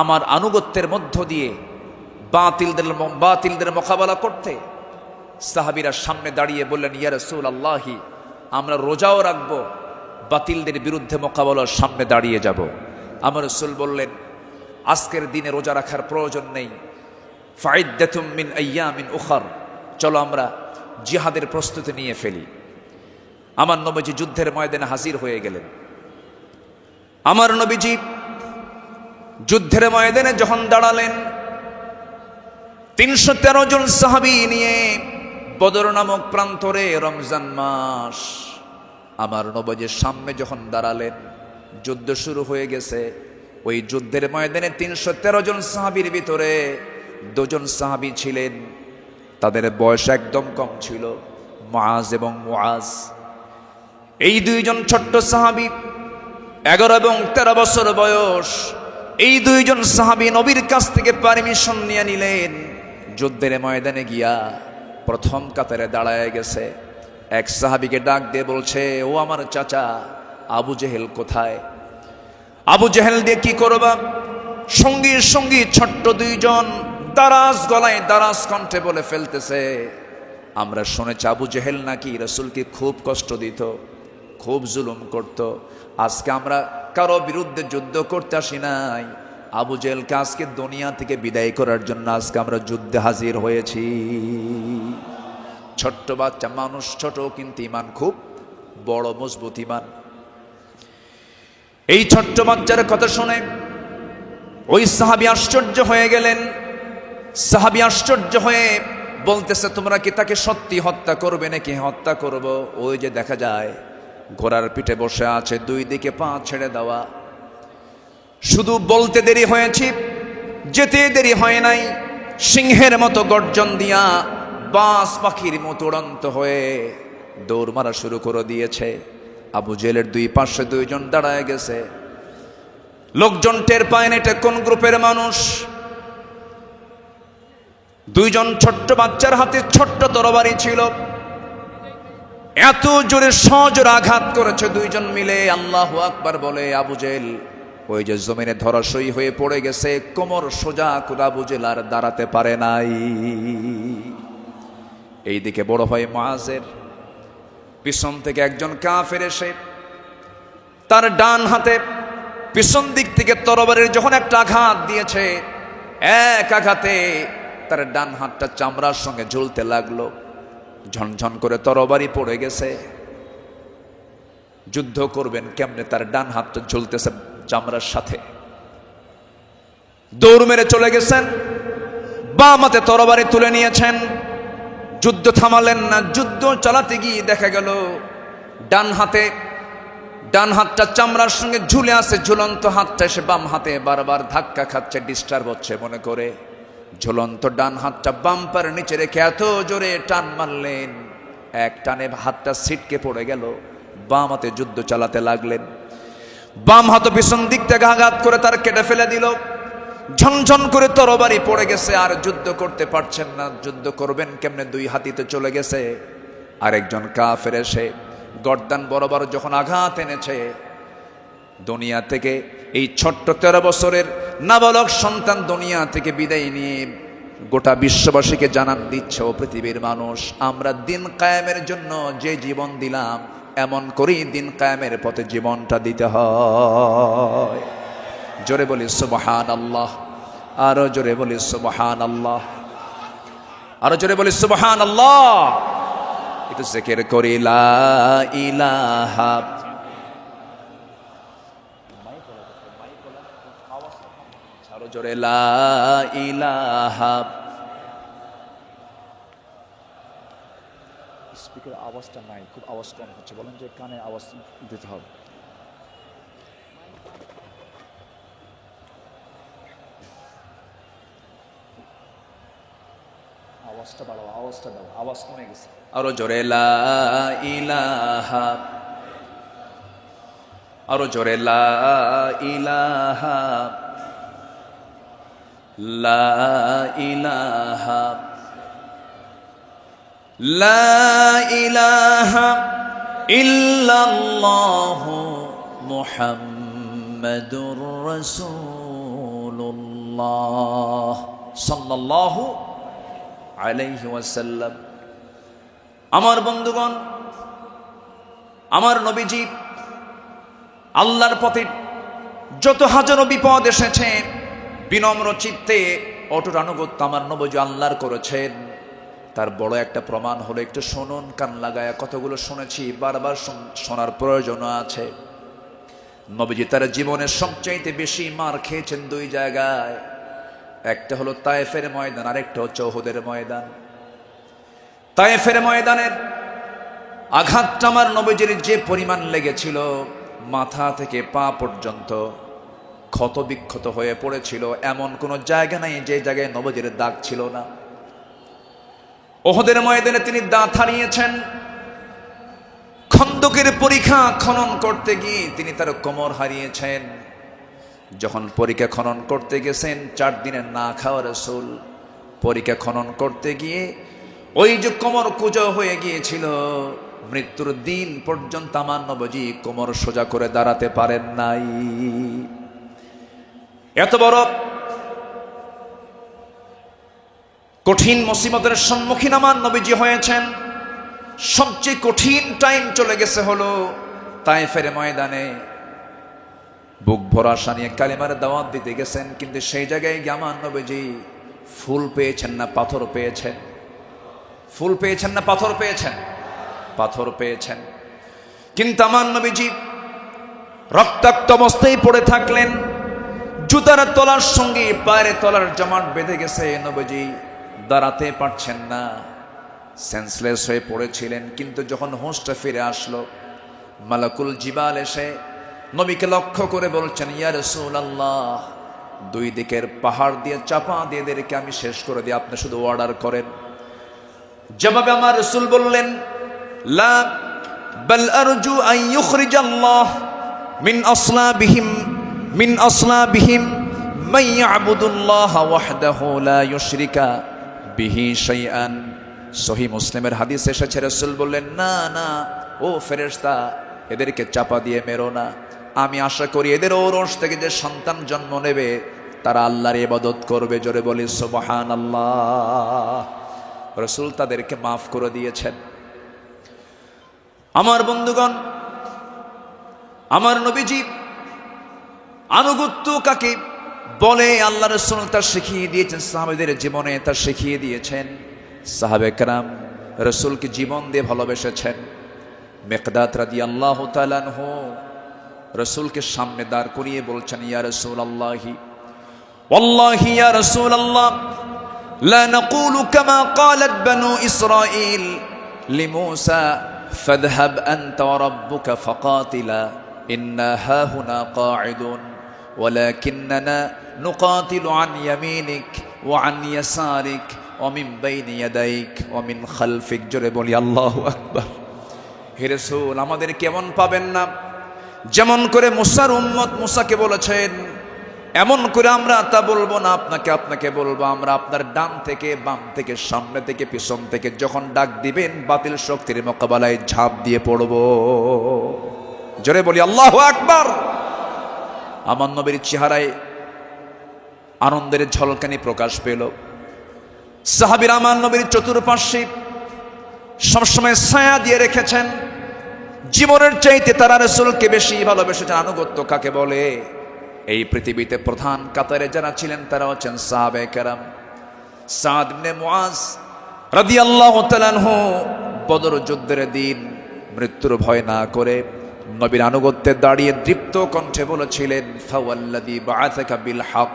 আমার আনুগত্যের মধ্য দিয়ে বাতিলদের মোকাবেলা করতে? সাহাবীরা সামনে দাঁড়িয়ে বললেন, ইয়া রাসূলুল্লাহি, আমরা রোজাও রাখবো, বাতিলদের বিরুদ্ধে মোকাবেলার সামনে দাঁড়িয়ে যাব। আমার রাসূল বললেন, আজকের দিনে রোজা রাখার প্রয়োজন নেই, ফাইদ্দাতুম মিন আইয়ামিন উখার, চলো আমরা জিহাদের প্রস্তুতি নিয়ে ফেলি। আমার নবীজি যুদ্ধের ময়দানে হাজির হয়ে গেলেন। আমার নবীজি যুদ্ধের ময়দানে যখন দাঁড়ালেন, 313 জন সাহাবী নিয়ে বদর নামক প্রান্তরে, রমজান মাস, আমার নবীজির সামনে যখন দাঁড়ালেন, যুদ্ধ শুরু হয়ে গেছে। ওই যুদ্ধের ময়দানে 313 জন সাহাবীর ভিতরে 2 জন সাহাবী ছিলেন, তাদের বয়স একদম কম ছিল, মুআজ এবং মুআজ। এই 2 জন ছোট্ট সাহাবী, 11 এবং 13 বছর বয়স। এই 2 জন সাহাবী নবীর কাছ থেকে পারমিশন নিয়ে নিলেন, যুদ্ধের ময়দানে গিয়া প্রথম কাতারে দাঁড়ায় গেছে। এক সাহাবীকে ডাক দিয়ে বলছে, ও আমার চাচা, আবু জেহেল কোথায়? আবু জেহেল দিয়ে কি করবা? সঙ্গী সঙ্গী ছোট্ট 2 জন দারাজ গলায় দারাজ কণ্ঠে বলে ফেলতেছে, আমরা শুনেছি আবু জেহেল নাকি রাসূলকে খুব কষ্ট দিত, খুব জুলুম করত। আজকে আমরা কারো বিরুদ্ধে যুদ্ধ করতে আসি নাই, আবু জেহেলকে আজকে দুনিয়া থেকে বিদায় করার জন্য আজকে আমরা যুদ্ধে হাজির হয়েছি। ছোট্ট বাচ্চা মানুষ, ছোট কিন্তু ইমান খুব বড়, মজবুত ইমান। এই ছোট্ট বাচ্চার কথা শুনে ওই সাহাবী আশ্চর্য হয়ে গেলেন। সাহাবী আশ্চর্য হয়ে বলতেছে, তোমরা কি তাকে সত্যি হত্যা করবে নাকি? হত্যা করব। ওই যে দেখা যায় ঘোড়ার পিঠে বসে আছে, 2 দিকে পা ছেড়ে দেওয়া। শুধু বলতে দেরি হয়েছে, যেতে দেরি হয় নাই। সিংহের মতো গর্জন দিয়া বাস পাখির মতো উড়ন্ত হয়ে দৌড় মারা শুরু করে দিয়েছে। আবু জেহেলের 2 পাশে 2 জন দাঁড়ায় গেছে। লোকজন টের পায় না এটা কোন গ্রুপের মানুষ। 2 জন ছোট্ট বাচ্চার হাতে ছোট্ট তরবারি ছিল, এত জোরে সজোরে আঘাত করেছে 2 জন মিলে। আল্লাহু আকবার বলে আবু জেহেল ওই যে জমিনে ধরাশয়ী হয়ে পড়ে গেছে, কোমর সোজা করে আবু জেহেল আর দাঁড়াতে পারে নাই। এইদিকে বড় ভাই মুআজের পিছন থেকে একজন কাফের এসে তার ডান হাতে পিছন দিক থেকে তরবারির যখন একটা আঘাত দিয়েছে, এক আঘাতে তার ডান হাতটা চামড়ার সঙ্গে ঝুলতে লাগলো। ঝনঝন করে তরবারি পড়ে গেছে। যুদ্ধ করবেন কেমনে? তার ডান হাতটা ঝুলতেছে চামড়ার সাথে। দৌড় মেরে চলে গেছেন, বাম হাতে তরবারি তুলে নিয়েছেন। যুদ্ধ থামালেন না। যুদ্ধ চালাতে গিয়ে দেখা গেল ডান হাতটা চামড়ার সঙ্গে ঝুলে আছে, ঝুলন্ত হাতটা এসে বাম হাতে বারবার ধাক্কা খাচ্ছে, ডিস্টার্ব হচ্ছে মনে করে ঝুলন্ত ডান হাতটা বাম্পার নিচে রেখে এত জোরে টান মারলেন, এক টানে হাতটা ছিটকে পড়ে গেল। বাম হাতে যুদ্ধ চালাতে লাগলেন। বাম হাত পিছন দিক থেকে আঘাত করে তার কেটে ফেলে দিল। ঝনঝন করে তরবারি পড়ে গেছে, আর যুদ্ধ করতে পারছেন না। যুদ্ধ করবেন কেমনে? 2 হাতিতে চলে গেছে। আরেকজন কাফের এসে গর্দান বরাবর যখন আঘাত এনেছে, দুনিয়া থেকে এই ছোট্ট 13 বছরের নাবালক সন্তান দুনিয়া থেকে বিদায় নিয়ে গোটা বিশ্ববাসীকে জানান দিচ্ছে, ও পৃথিবীর মানুষ, আমরা দিন কায়েমের জন্য যে জীবন দিলাম, এমন করেই দিন কায়েমের পথে জীবনটা দিতে হয়। জোরে বলি সুবহানাল্লাহ, আরো জোরে বলি সুবহানাল্লাহ, আরো জোরে বলি সুবহানাল্লাহ। একটু জিকির করি লা ইলাহা, আরো জোরে লা ইলাহা। স্পিকার আওয়াজটা নাই, খুব আওয়াজ কম হচ্ছে, বলেন যে কানে আওয়াজ দিতে হবে। আওয়াজটা বাড়াও, আওয়াজটা দাও, আওয়াজ কমে গেছে। আরো জোরে লা ইলাহা, আরো জোরে লা ইলাহা লা ইলাহা লা ইলাহা ইল্লাল্লাহু মুহাম্মাদুর রাসূলুল্লাহ সাল্লাল্লাহু আলাইহি ওয়াসাল্লাম। আমার বন্ধুগণ, আমার নবীজি আল্লাহর পথে যত হাজারো বিপদ এসেছে, বিনম্র চিত্তে অটুট আনুগত্য আমার নবীজি আল্লাহর করেছেন। তার বড় একটা প্রমাণ হলো, একটু শুনুন, কান লাগায়া, কতগুলো শুনেছি, বারবার শোনার প্রয়োজন আছে। নবীজি তার জীবনের সবচাইতে বেশি মার খেয়েছেন দুই জায়গায়, একটা হলো তায়েফের ময়দান, আরেকটা হচ্ছে উহুদের ময়দান। তায়েফের ময়দানের আঘাতটা আমার নবীজির যে পরিমাণ লেগেছিল, মাথা থেকে পা পর্যন্ত ক্ষত বিক্ষত হয়ে পড়েছিল, এমন কোন জায়গা নাই যে জায়গায় নবীজির দাগ ছিল না। উহুদের ময়দানে তিনি দাঁত হারিয়েছেন। খন্দকের পরীক্ষা খনন করতে গিয়ে তিনি তার কোমর হারিয়েছেন। যখন পরীক্ষা খনন করতে গেছেন, 4 দিনের না খাওয়া রাসূল পরীক্ষা খনন করতে গিয়ে ওই যে কোমর কুঁজো হয়ে গিয়েছিল, মৃত্যুর দিন পর্যন্ত আমার নবীজি কোমর সোজা করে দাঁড়াতে পারেন নাই। এত বড় কঠিন মুসিবতের সম্মুখীন আমার নবীজি হয়েছেন। সবচেয়ে কঠিন টাইম চলে গেছে হলো তায়েফের ময়দানে। বুক ভরা আশা নিয়ে কালিমার দাওয়াত দিতে গেছেন, কিন্তু সেই জায়গায় গিয়ে আমার নবীজি ফুল পেয়েছেন না পাথর পেয়েছেন? ফুল পেয়েছেন না পাথর পেয়েছেন? পাথর পেয়েছেন। কিন্তু আমার নবীজি রক্তাক্ত অবস্থায় পড়ে থাকলেন। জুতার তলার সঙ্গে পায়ের তলার জমাট বেঁধে গেছে, নবীজি দাঁড়াতে পারছেন না, সেন্সলেস হয়ে পড়েছিলেন। কিন্তু যখন হোঁশটা ফিরে আসলো, মালাকুল জিবাল এসে নবীকে লক্ষ্য করে বলছেন, ইয়া রাসূলুল্লাহ, 2 দিকের পাহাড় দিয়ে চাপা দিয়ে এদেরকে আমি শেষ করে দিই, আপনি শুধু অর্ডার করেন। জবাবে আমার রাসূল বললেন, লা বাল আরজু আন ইউখরিজাল্লাহ মিন আসলাবিহিম মান ইয়াবুদুল্লাহ ওয়াহদাহু লা ইউশরিকা বিহি শাইআন। সহিহ মুসলিমের হাদিস এসেছে, রাসূল বললেন, না না ও ফেরেশতা, এদেরকে চাপা দিয়ে মেরো না। আমি আশা করি এদের ঔরস থেকে যে সন্তান জন্ম নেবে তারা আল্লাহর ইবাদত করবে। জোরে বলি সুবহানাল্লাহ। রাসূল তাদেরকে মাফ করে দিয়েছেন। আমার বন্ধুগণ, আমার নবীজি আনুগত্য কাকে বলে আল্লাহ রাসূল তা শিখিয়ে দিয়েছেন, সাহাবাদের জীবনে তা শিখিয়ে দিয়েছেন। সাহাবে কেরাম রাসূলকে জীবন দিয়ে ভালোবেসেছেন। মিকদাদ রাদিয়াল্লাহু তাআলা আনহু রাসূলকে সামনে দাঁড় করিয়ে বলছেন, ইয়া রাসূলুল্লাহি ওয়াল্লাহি ইয়া রাসূলুল্লাহ লা নাকুলু কামা ক্বালাত বানু ইসরাঈল লিমূসা ফাযহাব আনতা ওয়া রাব্বুকা ফাকাতিলা ইন্না হাহুনা কাঈদুন ওয়ালাকিন্নানা নুকাতিলু আন ইয়ামিনিক ওয়া আন ইয়াসারিক ওয়া মিন বাইনি ইয়াদাইক ওয়া মিন খালফিক। জোরে বলি আল্লাহু আকবার। হে রাসূল, আমাদের কেমন পাবেন না, যেমন করে মুসার উম্মত মুসাকে বলেছেন, এমন করে আমরা তা বলবো না, আপনাকে বলবো। আমরা আপনার ডান থেকে বাম থেকে সামনে থেকে পিছন থেকে যখন ডাক দিবেন, বাতিল শক্তির মোকাবেলায় ঝাঁপ দিয়ে পড়ব। জোরে বলি আল্লাহু আকবার। আমার নবীর চেহারায় আনন্দের ঝলকানি প্রকাশ পেল। সাহাবীরা আমার নবীর চতুর্পার্শ্বে সবসময় ছায়া দিয়ে রেখেছেন। জীবনের চাইতে তারা রাসূলকে বেশি ভালোবেসেছেন। আনুগত্য কাকে বলে? এই পৃথিবীতে প্রধান কাতারে যারা ছিলেন তারা হচ্ছেন সাহাবে কেরাম। সাদ ইবনে মুআজ রাদিয়াল্লাহু তাআলা আনহু বদর যুদ্ধের দিন মৃত্যুর ভয় না করে নবীর আনুগত্যে দাঁড়িয়ে দীপ্ত কণ্ঠে বলেছিলেন, ফাওয়াল্লাযী বাআসাকা বিল হক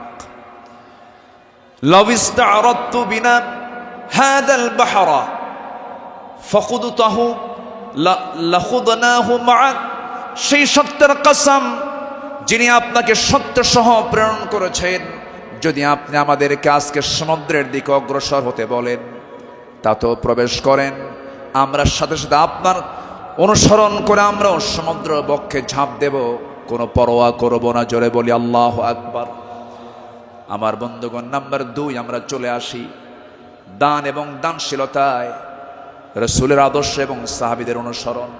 লাউ ইসতা'রাদতু বিনা হাযাল বাহরা ফাকুদতাহু লাখুদনাহু মা'আক। সেই সত্যের কসম যিনি আপনাকে সত্য সহ প্রেরণ করেছেন, যদি আপনি আমাদেরকে আজকে সমুদ্রের দিকে অগ্রসর হতে বলেন তাতেও প্রবেশ করেন, আমরা সাথে সাথে আপনার অনুসরণ করে আমরাও সমুদ্র বক্ষে ঝাঁপ দেব, কোনো পরোয়া করব না। জোরে বলি আল্লাহু আকবার। আমার বন্ধুগণ, নাম্বার 2 আমরা চলে আসি দান এবং দানশীলতায়, রাসূলের আদর্শ এবং সাহাবীদের অনুসরণ।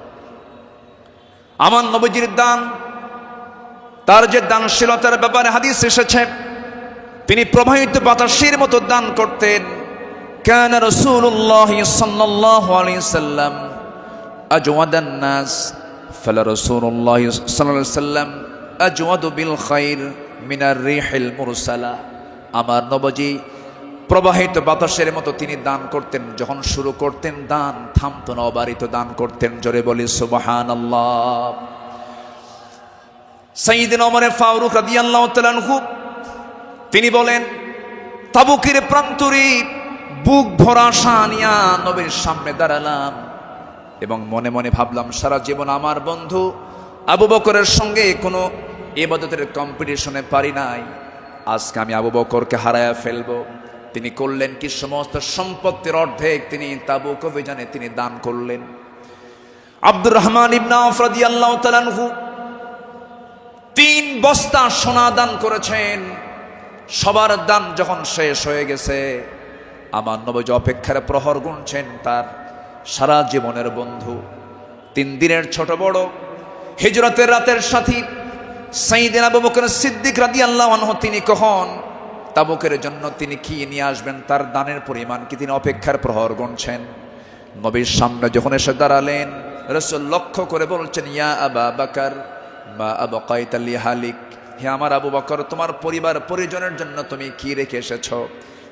আমার নবীজির দান, তার যে দানশীলতার ব্যাপারে হাদিস এসেছে, তিনি প্রবাহিত বাতাসের মতো দান করতেন। কানা রাসূলুল্লাহ সাল্লাল্লাহু আলাইহি সাল্লাম আজওয়াদান নাস, ফালা রাসূলুল্লাহ সাল্লাল্লাহু আলাইহি সাল্লাম আজওয়াদু বিল খাইর মিনার রিহিল মুরসালা। আমার নবীজি প্রবাহিত বাতাসের মতো তিনি দান করতেন। যখন শুরু করতেন দান থামতো না, অবারিত দান করতেন। জোরে বলি সুবহানাল্লাহ। সাইয়্যিদনা ওমর ফারুক রাদিয়াল্লাহু তাআলা আনহু তিনি বলেন, তাবুকের প্রান্তরে বুক ভরা আশা নিয়া নবীর সামনে দাঁড়ালাম এবং মনে মনে ভাবলাম, সারা জীবন আমার বন্ধু আবু বকরের সঙ্গে কোনো ইবাদতের কম্পিটিশনে পারি নাই, আজকে আমি আবু বকরকে হারায়া ফেলবো। তিনি করলেন কি, সমস্ত সম্পত্তির অর্ধেক তিনি তাবুক অভিযানে তিনি দান করলেন। আব্দুর রহমান ইবনে আওফ রাদিয়াল্লাহু তাআলা আনহু 3 বস্তা সোনা দান করেছেন। সবার দান যখন শেষ হয়ে গেছে, আমার নবী অপেক্ষার প্রহর গুনছেন তার সারা জীবনের বন্ধু, 3 দিনের ছোট বড় হিজরতের রাতের সাথী সাইয়্যিদনা আবু বকর সিদ্দিক রাদিয়াল্লাহু আনহু তিনি কখন তাবুকের জন্য তিনি কি নিয়ে আসবেন, তার দানের পরিমাণ কি, তিনি অপেক্ষার প্রহর গুনছেন। নবীর সামনে যখন এসে দাঁড়ালেন, রাসূল লক্ষ্য করে বলছেন, ইয়া আবা বকর মা আবকাইতা লিহালিক, হে আমার আবু বকর, তোমার পরিবার পরিজনের জন্য তুমি কি রেখে এসেছো?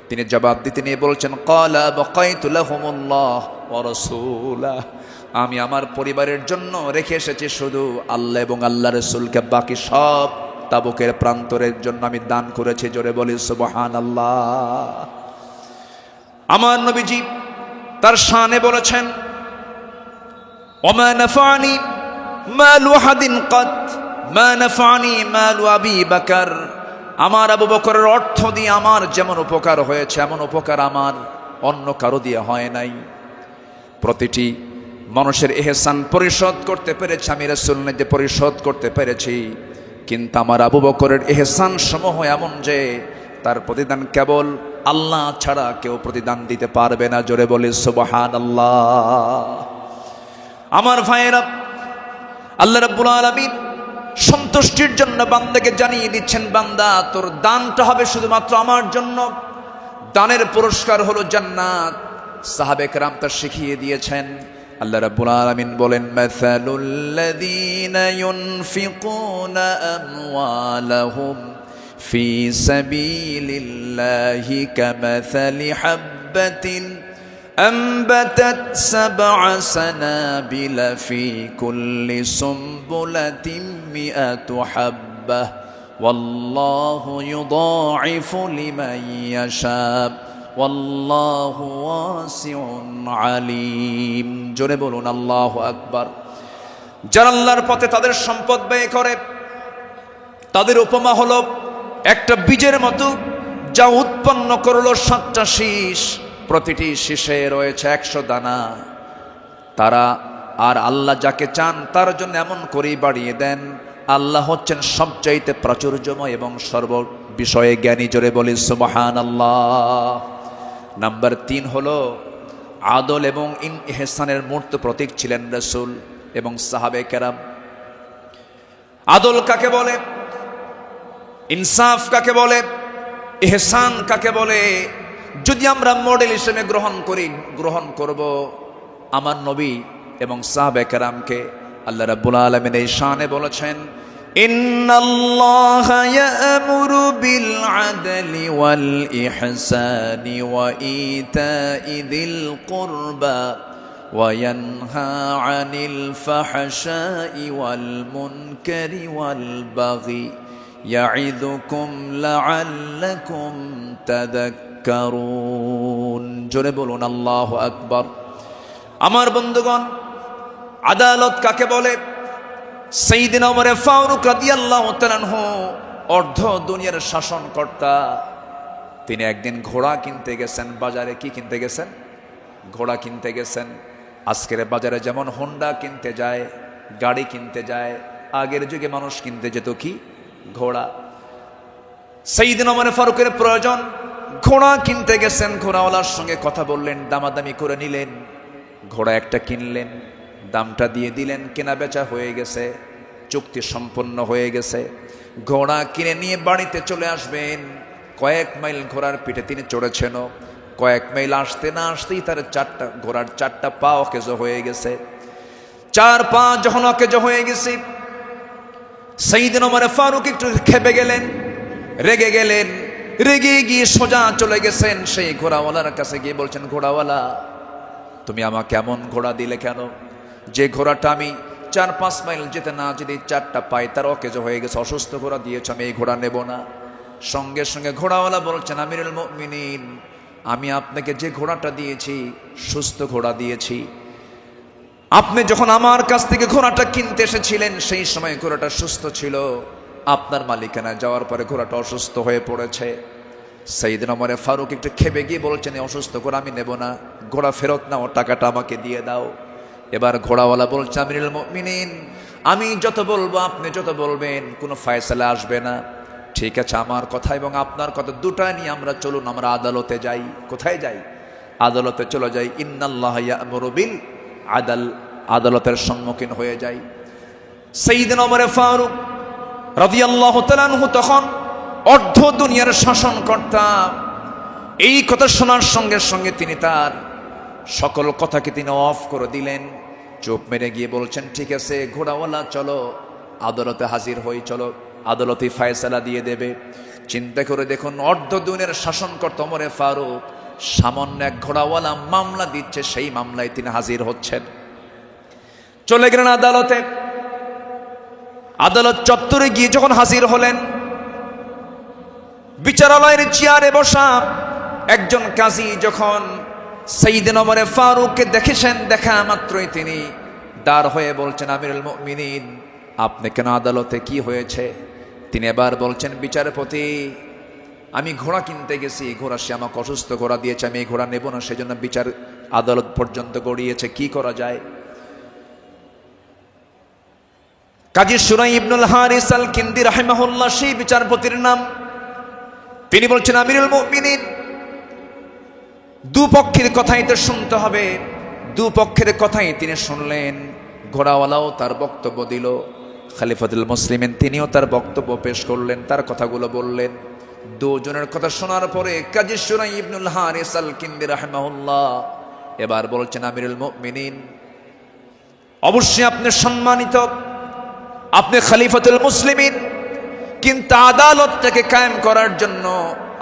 তিনি জবাব দিতে নিয়ে বলছেন, ক্বালা বাকাইতু লাহুমুল্লাহ ওয়া রাসূলা, আমি আমার পরিবারের জন্য রেখে এসেছি শুধু আল্লাহ এবং আল্লাহর রাসূলকে, বাকি সব তাবুকের প্রান্তরের জন্য আমি দান করেছি। জোরে বলি সুবহানাল্লাহ। আমার নবীজি তার শানে বলেছেন, ওমা নাফানি মালু হাদিন কাত মা নাফানি মালু আবি বকর, আমার আবু বকরের অর্থ দিয়ে আমার যেমন উপকার হয়েছে, এমন উপকার আমার অন্য কারো দিয়ে হয় নাই। প্রতিটি মানুষের ইহসান পরিশোধ করতে পেরেছি আমি, রাসূল যে পরিশোধ করতে পেরেছি, কিন্তু আমার আবু বকরের ইহসান সমূহ এমন যে তার প্রতিদান কেবল আল্লাহ ছাড়া কেউ প্রতিদান দিতে পারবে না। জোরে বলি সুবহানাল্লাহ। আমার ভাইয়েরা, আল্লাহ রাব্বুল আলামিন সন্তুষ্টির জন্য বান্দাকে জানিয়ে দিচ্ছেন, বান্দা তোর দানটা হবে শুধুমাত্র আমার জন্য, দানের পুরস্কার হলো জান্নাত। সাহাবে কেরাম তা শিখিয়ে দিয়েছেন। আল্লাহ রাব্বুল আলামিন বলেন, মাসালুল লাযীনা ইউনফিকুনা আমওয়ালাহুম ফি সাবিলিল্লাহি কামাসালি হাববাতিন أنبتت 7 سنابل في كل سنبلة 100 حبة والله يضاعف لمن يشاء والله واسع عليم। জোরে বলুন আল্লাহু আকবার। যারা আল্লাহর পথে তাদের সম্পদ ব্যয় করে, তাদের উপমা হলো একটা বীজের মতো, যা উৎপন্ন করলো 7টা শীষ, প্রতিটি শীষে রয়েছে 100 দানা। তারা আর আল্লাহ যাকে চান তার জন্য এমন করেই বাড়িয়ে দেন। আল্লাহ হচ্ছেন সবচাইতে প্রাচুর্যময় এবং সর্ব বিষয়ে জ্ঞানী। জোরে বলি সুবহানাল্লাহ। নাম্বার 3 হলো আদল এবং ইহসানের মূর্ত প্রতীক ছিলেন রাসূল এবং সাহাবে কেরাম। আদল কাকে বলে, ইনসাফ কাকে বলে, ইহসান কাকে বলে, যদি আমরা মডেল হিসেবে গ্রহণ করব আমার নবী এবং সাহাবে কেরামকে, আল্লাহ রাব্বুল আলামিন এই শানে বলেছেন, ইন্নাল্লাহা ইয়া'মুরু বিল আদলি ওয়াল ইহসানি ওয়া ইতা'i যিল কুরবা ওয়া ইয়ানহা আনিল ফাহশাই ওয়াল মুনকারি ওয়াল বাগি ইয়া'iদুকুম লা'আল্লাকুম তাযাক্কারুন। জোরে বলুন আল্লাহু আকবার। আমার বন্ধুগণ, আদালত কাকে বলে? সাইয়্যিদনা ওমর ফারুক রাদিয়াল্লাহু তাআলা আনহু অর্ধ দুনিয়ার শাসনকর্তা, তিনি একদিন ঘোড়া কিনতে গেছেন বাজারে। কি কিনতে গেছেন? ঘোড়া কিনতে গেছেন। আজকের বাজারে যেমন হোন্ডা কিনতে যায়, গাড়ি কিনতে যায়, আগের যুগে মানুষ কিনতে যেত কি? ঘোড়া। সাইয়েদনা ওমর ফারুকের প্রয়োজন, ঘোড়া কিনতে গেছেন, ঘোড়াওয়ালার সঙ্গে কথা বললেন, দামাদামি করে নিলেন, ঘোড়া একটা কিনলেন, দামটা দিয়ে দিলেন, কেনা বেচা হয়ে গেছে, চুক্তি সম্পন্ন হয়ে গেছে। ঘোড়া কিনে নিয়ে বাড়িতে চলে আসবেন। কয়েক মাইল ঘোড়ার পিঠে তিনি চড়েছেন, কয়েক মাইল আসতে না আসতেই তার ঘোড়ার চারটা পা অকেজ হয়ে গেছে। চার পা যখন অকেজ হয়ে গেছে, সাইয়েদনা ওমর ফারুক একটু খেপে গেলেন, রেগে গেলেন। রেগে গিয়ে সোজা চলে গেছেন সেই ঘোড়াওয়ালার কাছে, গিয়ে বলছেন, ঘোড়াওয়ালা, তুমি আমাকে এমন ঘোড়া দিলে কেন? যে ঘোড়াটা আমি 4-5 মাইল যেতে না যদি চারটা পাই তার অকেজ হয়ে গেছে, অসুস্থ ঘোড়া দিয়েছ, আমি এই ঘোড়া নেব না। সঙ্গে সঙ্গে ঘোড়াওয়ালা বলছেন, আমিরুল মুমিনিন, আমি আপনাকে যে ঘোড়াটা দিয়েছি সুস্থ ঘোড়া দিয়েছি। আপনি যখন আমার কাছ থেকে ঘোড়াটা কিনতে এসেছিলেন সেই সময় ঘোড়াটা সুস্থ ছিল, আপনার মালিকানা যাওয়ার পরে ঘোড়াটা অসুস্থ হয়ে পড়েছে। সাইয়েদনা ওমর ফারুক একটু খেপে গিয়ে বলছেন, অসুস্থ ঘোড়া আমি নেব না, ঘোড়া ফেরত নাও, টাকাটা আমাকে দিয়ে দাও। এবার ঘোড়াওয়ালা বলছে, আমিরুল মুমিনিন, আমি যত বলবো আপনি যত বলবেন কোনো ফায়সালা আসবে না। ঠিক আছে, আমার কথা এবং আপনার কথা দুটা নিয়ে আমরা চলুন, আমরা আদালতে যাই। কোথায় যাই? আদালতে চলে যাই। ইন্নাল্লাহ ইয়া'মুরু বিল আদল, আদালতের সম্মুখীন হয়ে যাই। সাইয়েদনা ওমর ফারুক রাদিয়াল্লাহু তাআলা আনহু তখন অর্ধ দুনিয়ার শাসনকর্তা। এই কথা শোনার সঙ্গে সঙ্গে তিনি তার সকল কথাকে তিনি অফ করে দিলেন, চুপ মেরে গিয়ে বলছেন, ঠিক আছে ঘোড়াওয়ালা, চলো আদালতে হাজির হই, চলো আদালতে ফায়সালা দিয়ে দেবে। চিন্তা করে দেখুন, অর্ধ দুনিয়ার শাসনকর্তা ওমর ফারুক সামান্য এক ঘোড়াওয়ালা মামলা দিচ্ছে, সেই মামলায় তিনি হাজির হচ্ছেন। চলে গেলেন আদালতে। আদালত চত্বরে গিয়ে যখন হাজির হলেন, বিচারালয়ের চেয়ারে বসা একজন কাজী যখন সাইয়েদনা ওমর ফারুককে দেখেছেন, দেখা মাত্রই তিনি দাঁড় হয়ে বলছেন, আমিরুল মুমিনিন, আপনি কেন আদালতে, কি হয়েছে? তিনি এবার বলছেন, বিচারপতি, আমি ঘোড়া কিনতে গেছি, ঘোড়া সে আমাকে অসুস্থ ঘোড়া দিয়েছে, আমি এই ঘোড়া নেব না, সেজন্য বিচার আদালত পর্যন্ত গড়িয়েছে, কি করা যায়? কাজী শুরাই ইবনুল হারিস আল কিন্দি রাহিমাহুল্লাহ সেই বিচারপতির নাম। তিনি বলছেন, আমিরুল মুমিনিন, দুপক্ষের কথাই তো শুনতে হবে। দুপক্ষের কথাই তিনি শুনলেন। ঘোড়াওয়ালাও তার বক্তব্য দিল, খলিফাতুল মুসলিমিন তিনিও তার বক্তব্য পেশ করলেন, তার কথাগুলো বললেন। দুজনের কথা শোনার পরে কাজী শুরাই ইবনুল হারিস আল কিন্দি রাহিমাহুল্লাহ এবার বলছেন, আমিরুল মুমিনিন, অবশ্যই আপনি সম্মানিত, আপনি খলিফাতুল মুসলিমিন, কিন্তু আদালতটাকে কায়েম করার জন্য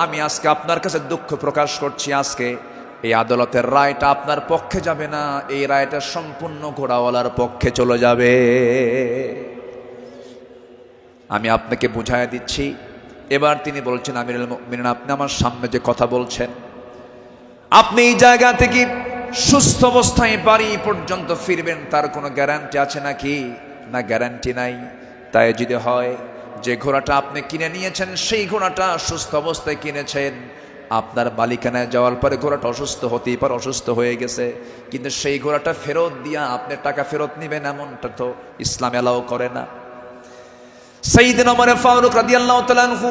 আমি আজকে আপনার কাছে দুঃখ প্রকাশ করছি। আজকে এই আদালতের রায়টা আপনার পক্ষে যাবে না, এই রায়টা সম্পূর্ণ ঘোড়াওয়ালার পক্ষে চলে যাবে। আমি আপনাকে বুঝায় দিচ্ছি। এবার তিনি বলছেন, আমিরুল মুমিনিন, আপনি আমার সামনে যে কথা বলছেন, আপনি এই জায়গা থেকে সুস্থ অবস্থায় বাড়ি পর্যন্ত ফিরবেন তার কোনো গ্যারান্টি আছে নাকি? না, গ্যারান্টি নাই। তাই যদি হয় যে ঘোড়াটা আপনি কিনে নিয়েছেন সেই ঘোড়াটা সুস্থ অবস্থায় কিনেছেন, আপনার মালিকানায় যাওয়ার পরে ঘোড়াটা অসুস্থ হতেই পারে, অসুস্থ হয়ে গেছে, কিন্তু সেই ঘোড়াটা ফেরত দিয়া আপনি টাকা ফেরত নেবেন, এমনটা তো ইসলাম এলাও করে না। সাইয়েদনা ওমর ফারুক রাদিয়াল্লাহু তাআলা আনহু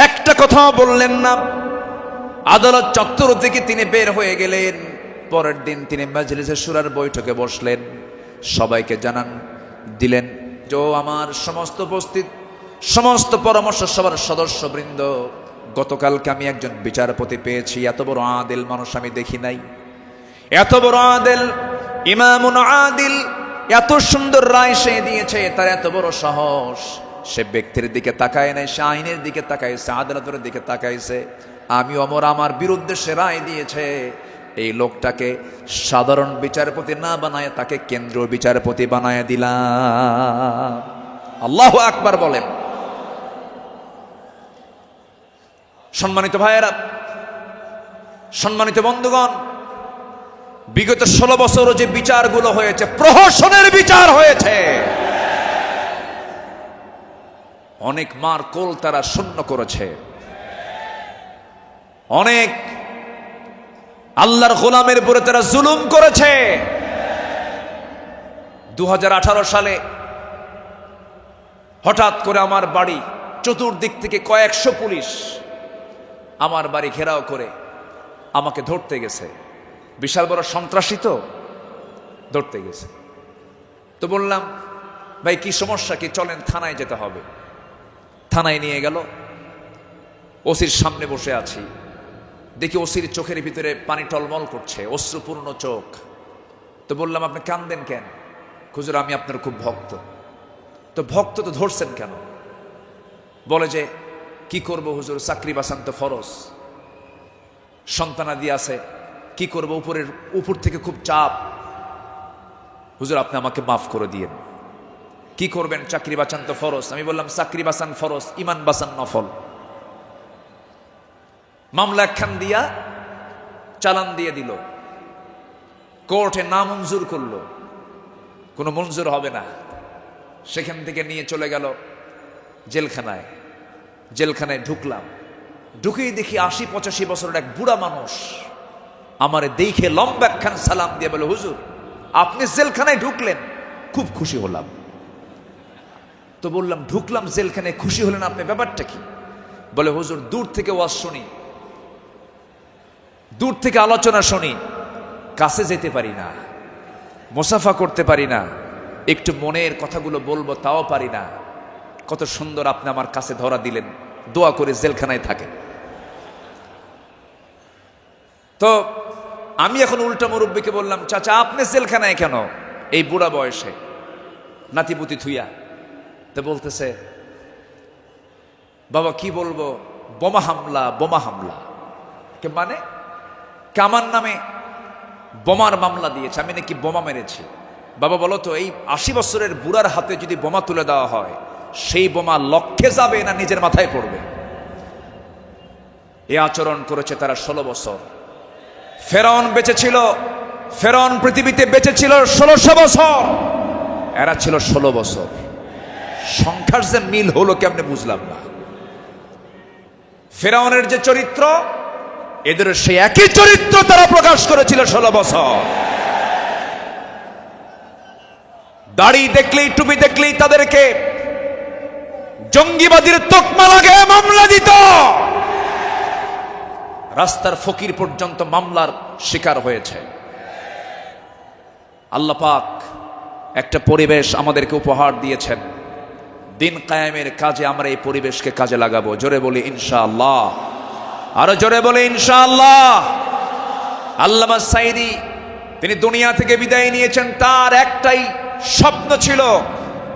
একটা কথাও বললেন না। আদালত চত্বর থেকে তিনি বের হয়ে গেলেন। পরের দিন তিনি মাজলিসে শুরার বৈঠকে বসলেন, সবাইকে জানান দিলেন যে আমার সমস্ত উপস্থিত সমস্ত পরামর্শ সভার সদস্যবৃন্দ, গতকালকে আমি একজন বিচারপতি পেয়েছি, এত বড় আদিল মানুষ আমি দেখি নাই। এত বড় আদিল, ইমামুন আদিল, এত সুন্দর রায় সে দিয়েছে, তার এত বড় সাহস। সে ব্যক্তির দিকে তাকায় নাই, সে আইনের দিকে তাকাইছে, আদালতের দিকে তাকাইছে। আমি ওমর আমার বিরুদ্ধে সে রায় দিয়েছে, এই লোকটাকে সাধারণ বিচারপতি না বানায় তাকে কেন্দ্রীয় বিচারপতি বানায় দিলাম। আল্লাহু আকবার বলেন। সম্মানিত ভাইয়েরা, সম্মানিত বন্ধুগণ, বিগত 16 বছর যে বিচারগুলো হয়েছে, প্রহসনের বিচার হয়েছে, অনেক মার কোল তারা শূন্য করেছে, অনেক আল্লাহর গোলামের উপরে তারা জুলুম করেছে। 2018 সালে হঠাৎ করে আমার বাড়ি চতুর্দিক থেকে কয়েকশো পুলিশ আমার বাড়ি ঘেরাও করে আমাকে ধরতে গেছে। বিশাল বড় সন্ত্রাসী তো, ধরতে গেছে। তো বললাম, ভাই কি সমস্যা কি, চলেন থানায় যেতে হবে। থানায় নিয়ে গেল, ওসির সামনে বসে আছি, দেখি ওসির চোখের ভিতরে পানি টলমল করছে, অশ্রুপূর্ণ চোখ। তো বললাম, আপনি কাঁদেন কেন? হুজুর আমি আপনার খুব ভক্ত। তো ভক্ত তো ধরছেন কেন? বলে যে কি করব হুজুর, চাকরি বাঁচান তো ফরজ, সন্তানাদি আছে, কি করব, উপর থেকে খুব চাপ। হুজুর আপনি আমাকে মাফ করে দিয়েন। কি করবেন, চাকরি বাঁচান তো ফরজ। আমি বললাম, চাকরি বাঁচান ফরজ, ইমান বাঁচান নফল। মামলা একখান দিয়া চালান দিয়ে দিল, কোর্টে না মঞ্জুর করলো, কোনো মঞ্জুর হবে না। সেখান থেকে নিয়ে চলে গেল জেলখানায়। জেলখানায় ঢুকলাম, ঢুকেই দেখি ৮০-৮৫ বছরের এক বুড়া মানুষ আমারে দেখে লম্বা একখান সালাম দিয়ে বলে, হুজুর আপনি জেলখানায় ঢুকলেন, খুব খুশি হলাম। তো বললাম, ঢুকলাম জেলখানায়, খুশি হলেন আপনি, ব্যাপারটা কি? বলে, হুজুর দূর থেকে ওয়াজ শুনি, দূর থেকে আলোচনা শুনি, কাছে যেতে পারি না, মুসাফা করতে পারি না, একটু মনের কথাগুলো বলবো তাও পারি না। কত সুন্দর আপনি আমার কাছে ধরা দিলেন, দোয়া করে জেলখানায় থাকেন। তো আমি এখন উল্টা মুরব্বীকে বললাম, চাচা আপনি জেলখানায় কেন এই বুড়া বয়সে, নাতিপুতি থুইয়া? তো বলতেছে, বাবা কি বলবো, বোমা হামলা, বোমা হামলা। কে মানে? আমার নামে বোমার মামলা দিয়েছে, আমি নাকি বোমা মেরেছি। বাবা বলো তো, এই ৮০ বছরের বুড়ার হাতে যদি বোমা তুলে দেওয়া হয়, সেই বোমা লক্ষ্যে যাবে না নিজের মাথায় পড়বে? এ আচরণ করেছে তারা ১৬ বছর। ফেরাউন বেঁচে ছিল, ফেরাউন পৃথিবীতে বেঁচে ছিল ১৬০০ বছর, এরা ছিল ১৬ বছর। সংখ্যার যে মিল হলো কেমনে বুঝলাম না। ফেরাউনের যে চরিত্র, এদের সেই একই চরিত্র তারা প্রকাশ করেছিল ১৬ বছর। দাড়ি দেখলেই, টুপি দেখলেই তাদেরকে জঙ্গিবাদীর তকমা লাগে, মামলা দিত। রাস্তার ফকির পর্যন্ত মামলার শিকার হয়েছে। আল্লাহ পাক একটা পরিবেশ আমাদেরকে উপহার দিয়েছেন, দিন কায়েমের কাজে আমরা এই পরিবেশকে কাজে লাগাবো। জোরে বলি ইনশাআল্লাহ, আরো জোরে বলি ইনশাআল্লাহ। আল্লামা সাঈদী তিনি দুনিয়া থেকে বিদায় নিয়েছেন, তার একটাই স্বপ্ন ছিল,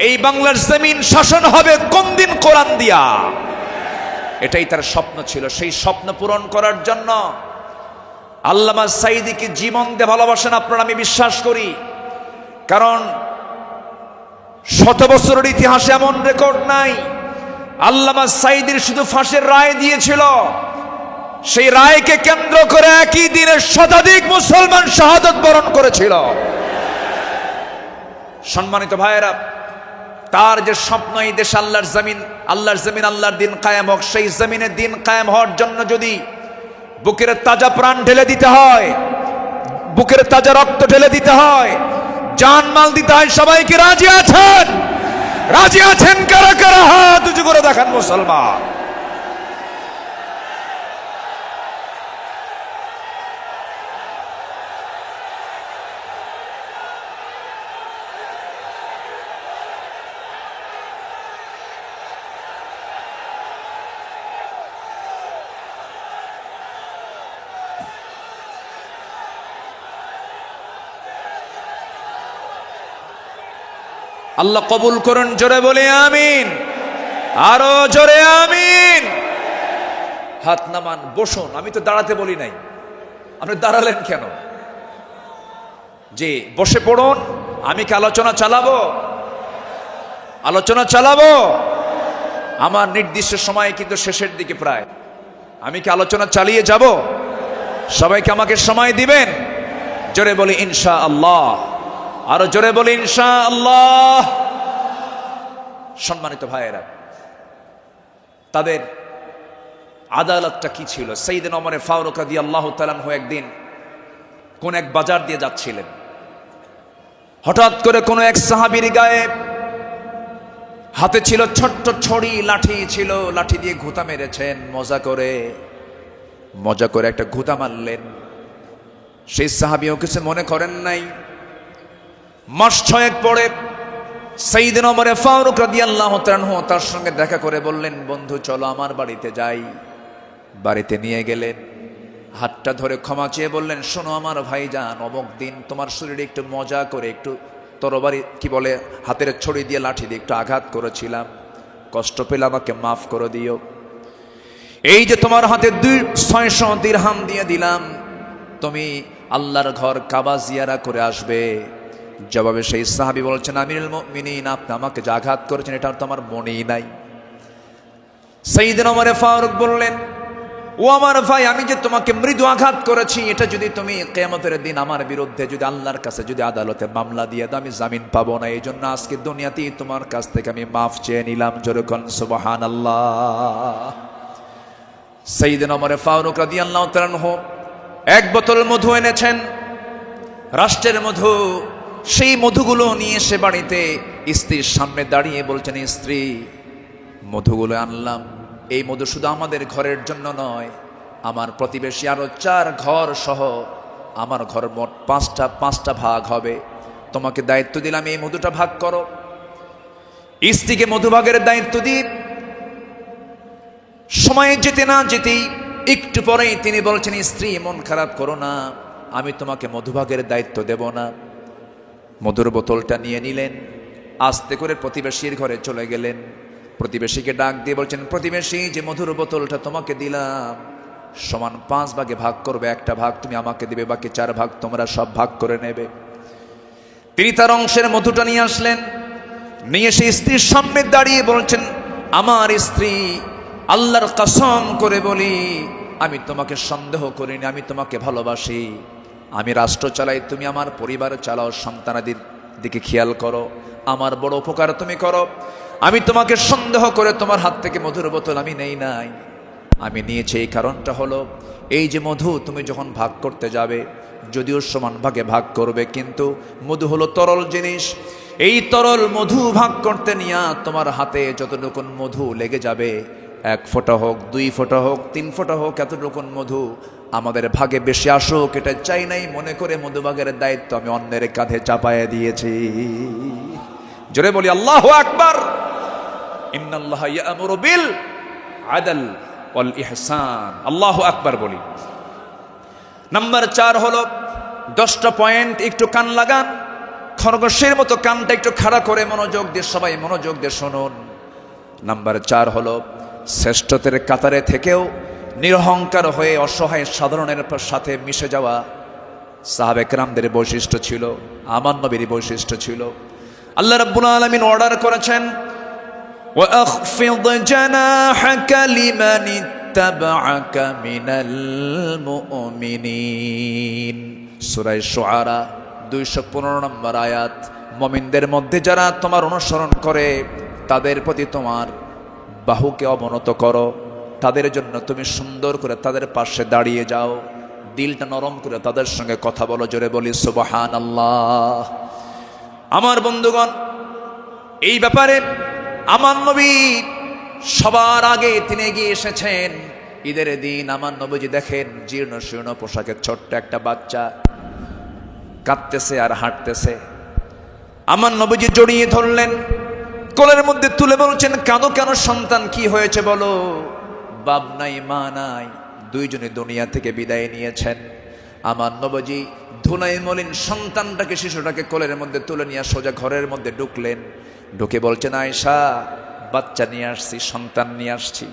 এই বাংলার জমিন শাসন হবে কোন দিন, কোরআন দিয়া। এটাই তার স্বপ্ন ছিল। সেই স্বপ্ন পূরণ করার জন্য আল্লামা সাঈদীকে জীবন দিয়ে ভালোবাসেন আপনারা, আমি বিশ্বাস করি। কারণ ১০০ বছরের ইতিহাসে এমন রেকর্ড নাই। আল্লামা সাঈদীর শুধু ফাঁসির রায় দিয়েছিল, সেই রায়কে কেন্দ্র করে একই দিনে শতাধিক মুসলমান শাহাদত বরণ করেছিল। সম্মানিত ভাইয়েরা, তার যে স্বপ্ন, এই দেশ আল্লাহর জমিন, আল্লাহর জমিন, আল্লাহর দিন কায়েম হোক, সেই জমিনে দিন কায়েম হওয়ার জন্য যদি বুকের তাজা প্রাণ ঢেলে দিতে হয়, বুকের তাজা রক্ত ঢেলে দিতে হয়, জানমাল দিতে হয়, সবাইকে রাজি আছেন? রাজি আছেন কারা কারা? হাত উঁচু করে দেখান মুসলমান। আল্লাহ কবুল করুন, জোরে বলি আমিন, আরো জোরে আমিন। হাত নামান, বসুন। আমি তো দাঁড়াতে বলি নাই, আপনি দাঁড়ালেন কেন? যে বসে পড়ুন। আমি কি আলোচনা চালাবো? আলোচনা চালাবো। আমার নির্দিষ্ট সময় কিন্তু শেষের দিকে প্রায়। আমি কি আলোচনা চালিয়ে যাব? সবাইকে আমাকে সময় দিবেন? জোরে বলি ইনশাআল্লাহ, আরো জোরে বলি ইনশাআল্লাহ। সম্মানিত ভাইয়েরা, তাদের আদালতটা কি ছিল? সাইয়েদনা ওমর ফারুক রাদিয়াল্লাহু তাআলা আনহু একদিন কোন এক বাজার দিয়ে যাচ্ছিলেন। হঠাৎ করে কোন এক সাহাবীর গায়ে হাতে ছিল ছোট্ট ছড়ি, লাঠি ছিল, লাঠি দিয়ে ঘুতা মেরেছেন মজা করে একটা ঘুতা মারলেন। সেই সাহাবীও কিছু মনে করেন নাই। মাস 6 পরে সাইয়েদনা ওমর ফারুক রাদিয়াল্লাহু তাআলা আনহু তার সঙ্গে দেখা করে বললেন, বন্ধু চলো আমার বাড়িতে যাই। বাড়িতে নিয়ে গেলেন, হাতটা ধরে ক্ষমা চেয়ে বললেন, শোনো আমার ভাইজান, অমুক দিন তোমার শরীরে একটু মজা করে একটু তরবারি কি বলে হাতের ছড়ি দিয়ে লাঠি দিয়ে একটু আঘাত করেছিলাম, কষ্ট পেলে আমাকে মাফ করে দিও। এই যে তোমার হাতে 600 দিরহাম দিয়ে দিলাম, তুমি আল্লাহর ঘর কাবা জিয়ারা করে আসবে। জবাবে সেই সাহাবী বলছেন, আমিরুল মুমিনিন, আপনি আমাকে যে আঘাত করেছেন এটা তো আমার মনেই নাই। সাইয়েদনা ওমর ফারুক বললেন, ও আমার ভাই, আমি যে তোমাকে মৃদু আঘাত করেছি, এটা যদি তুমি কিয়ামতের দিন আমার বিরুদ্ধে যদি আল্লাহর কাছে যদি আদালতে মামলা দিয়ে দাও, আমি জামিন পাবো না। এই জন্য আজকে দুনিয়াতেই তোমার কাছ থেকে আমি মাফ চেয়ে নিলাম। জোরে কোন সুবহানাল্লাহ। সাইয়েদনা ওমর ফারুক রাদিয়াল্লাহু তাআলা আনহু 1 বোতল মধু এনেছেন, রাষ্ট্রের মধু। সেই মধুগুলো নিয়ে এসে বাড়িতে স্ত্রীর সামনে দাঁড়িয়ে বলছেন, স্ত্রী, মধুগুলো আনলাম। এই মধু শুধু আমাদের ঘরের জন্য নয়, আমার প্রতিবেশী আরো 4 ঘর সহ আমার ঘর মোট 5টা ভাগ হবে। তোমাকে দায়িত্ব দিলাম, এই মধুটা ভাগ করো। স্ত্রীকে মধুভাগের দায়িত্ব দিই। সময় যেতে না যেতেই একটু পরেই তিনি বলছেন, স্ত্রী মন খারাপ করো না, আমি তোমাকে মধুভাগের দায়িত্ব দেব না। মধুর বোতলটা নিয়ে নিলেন, আস্তে করে প্রতিবেশীর ঘরে চলে গেলেন। প্রতিবেশীকে ডাক দিয়ে বলছেন, প্রতিবেশী, যে মধুর বোতলটা তোমাকে দিলাম সমান 5 ভাগে ভাগ করবে, 1টা ভাগ তুমি আমাকে দিবে, বাকি 4 ভাগ তোমরা সব ভাগ করে নেবে। তিনি তার অংশের মধুটা নিয়ে আসলেন, নিয়ে এসে স্ত্রীর সামনে দাঁড়িয়ে বলছেন, আমার স্ত্রী, আল্লাহর কসম করে বলি, আমি তোমাকে সন্দেহ করিনি, আমি তোমাকে ভালোবাসি। আমি রাষ্ট্র চালাই, তুমি আমার পরিবার চালাও, সন্তানাদির দিকে খেয়াল করো, আমার বড় উপকার তুমি করো। আমি তোমাকে সন্দেহ করে তোমার হাত থেকে মধুর বোতল আমি নেই নাই। আমি নিয়েছি এই কারণটা হলো, এই যে মধু তুমি যখন ভাগ করতে যাবে, যদিও সমান ভাগে ভাগ করবে, কিন্তু মধু হলো তরল জিনিস। এই তরল মধু ভাগ করতে নিয়ে তোমার হাতে যতটুকুন মধু লেগে যাবে, 1 ফোঁটা হোক, 2 ফোঁটা হোক, 3 ফোঁটা হোক, এতটুকুন মধু আমাদের ভাগে বেশি আসুক এটা চাই নাই, মনে করে মধুভাগের দায়িত্ব আমি অন্যের কাঁধে চাপায়া দিয়েছি। জোরে বলি আল্লাহু আকবার। ইন্নাল্লাহা ইয়া'মুরু বিল আদল ওয়াল ইহসান। আল্লাহু আকবার বলি। নাম্বার 4 হলো 10টা পয়েন্ট, একটু কান লাগান, খরগোশের মতো কানটা একটু খাড়া করে মনোযোগ দিয়ে সবাই মনোযোগ দিয়ে শুনুন। নাম্বার 4 হলো শ্রেষ্ঠদের কাতারে থেকেও নিরহংকার হয়ে অসহায় সাধারণের সাথে মিশে যাওয়া সাহাবে কেরামদের বৈশিষ্ট্য ছিল, আমার নবীর বৈশিষ্ট্য ছিল। আল্লাহ রাব্বুল আলামিন অর্ডার করেছেন, وَأَخْفِضْ جَنَاحَكَ لِمَنِ اتَّبَعَكَ مِنَ الْمُؤْمِنِينَ। সূরা শুআরা 215 নম্বর আয়াত। মুমিনদের মধ্যে যারা তোমার অনুসরণ করে তাদের প্রতি তোমার বাহুকে অবনত করো, তাদের জন্য তুমি সুন্দর করে তাদের পাশে দাঁড়িয়ে যাও, দিলটা নরম করে তাদের সঙ্গে কথা বলো। জোরে বলি সুবহানাল্লাহ। আমার বন্ধুগণ, এই ব্যাপারে আমার নবী সবার আগে তিনি এগিয়ে এসেছেন। ঈদের দিন আমার নবীজি দেখেন জীর্ণ শীর্ণ পোশাকের ছোট্ট একটা বাচ্চা কাঁদতেছে আর হাঁটতেছে। আমার নবীজি জড়িয়ে ধরলেন, কোলের মধ্যে তুলে বলছেন, কাঁদো কেন সন্তান, কি হয়েছে বলো? বাপ নাই মা নাই, 2 জনে দুনিয়া থেকে বিদায় নিয়েছেন। আমার নবীজি ধুলাই মলিন সন্তানটাকে, শিশুটাকে কোলের মধ্যে তুলে নিয়ে সোজা ঘরের মধ্যে ঢুকলেন। ঢুকে বলছেন, আয়েশা, বাচ্চা নিয়ে আসছি, সন্তান নিয়ে আসছি।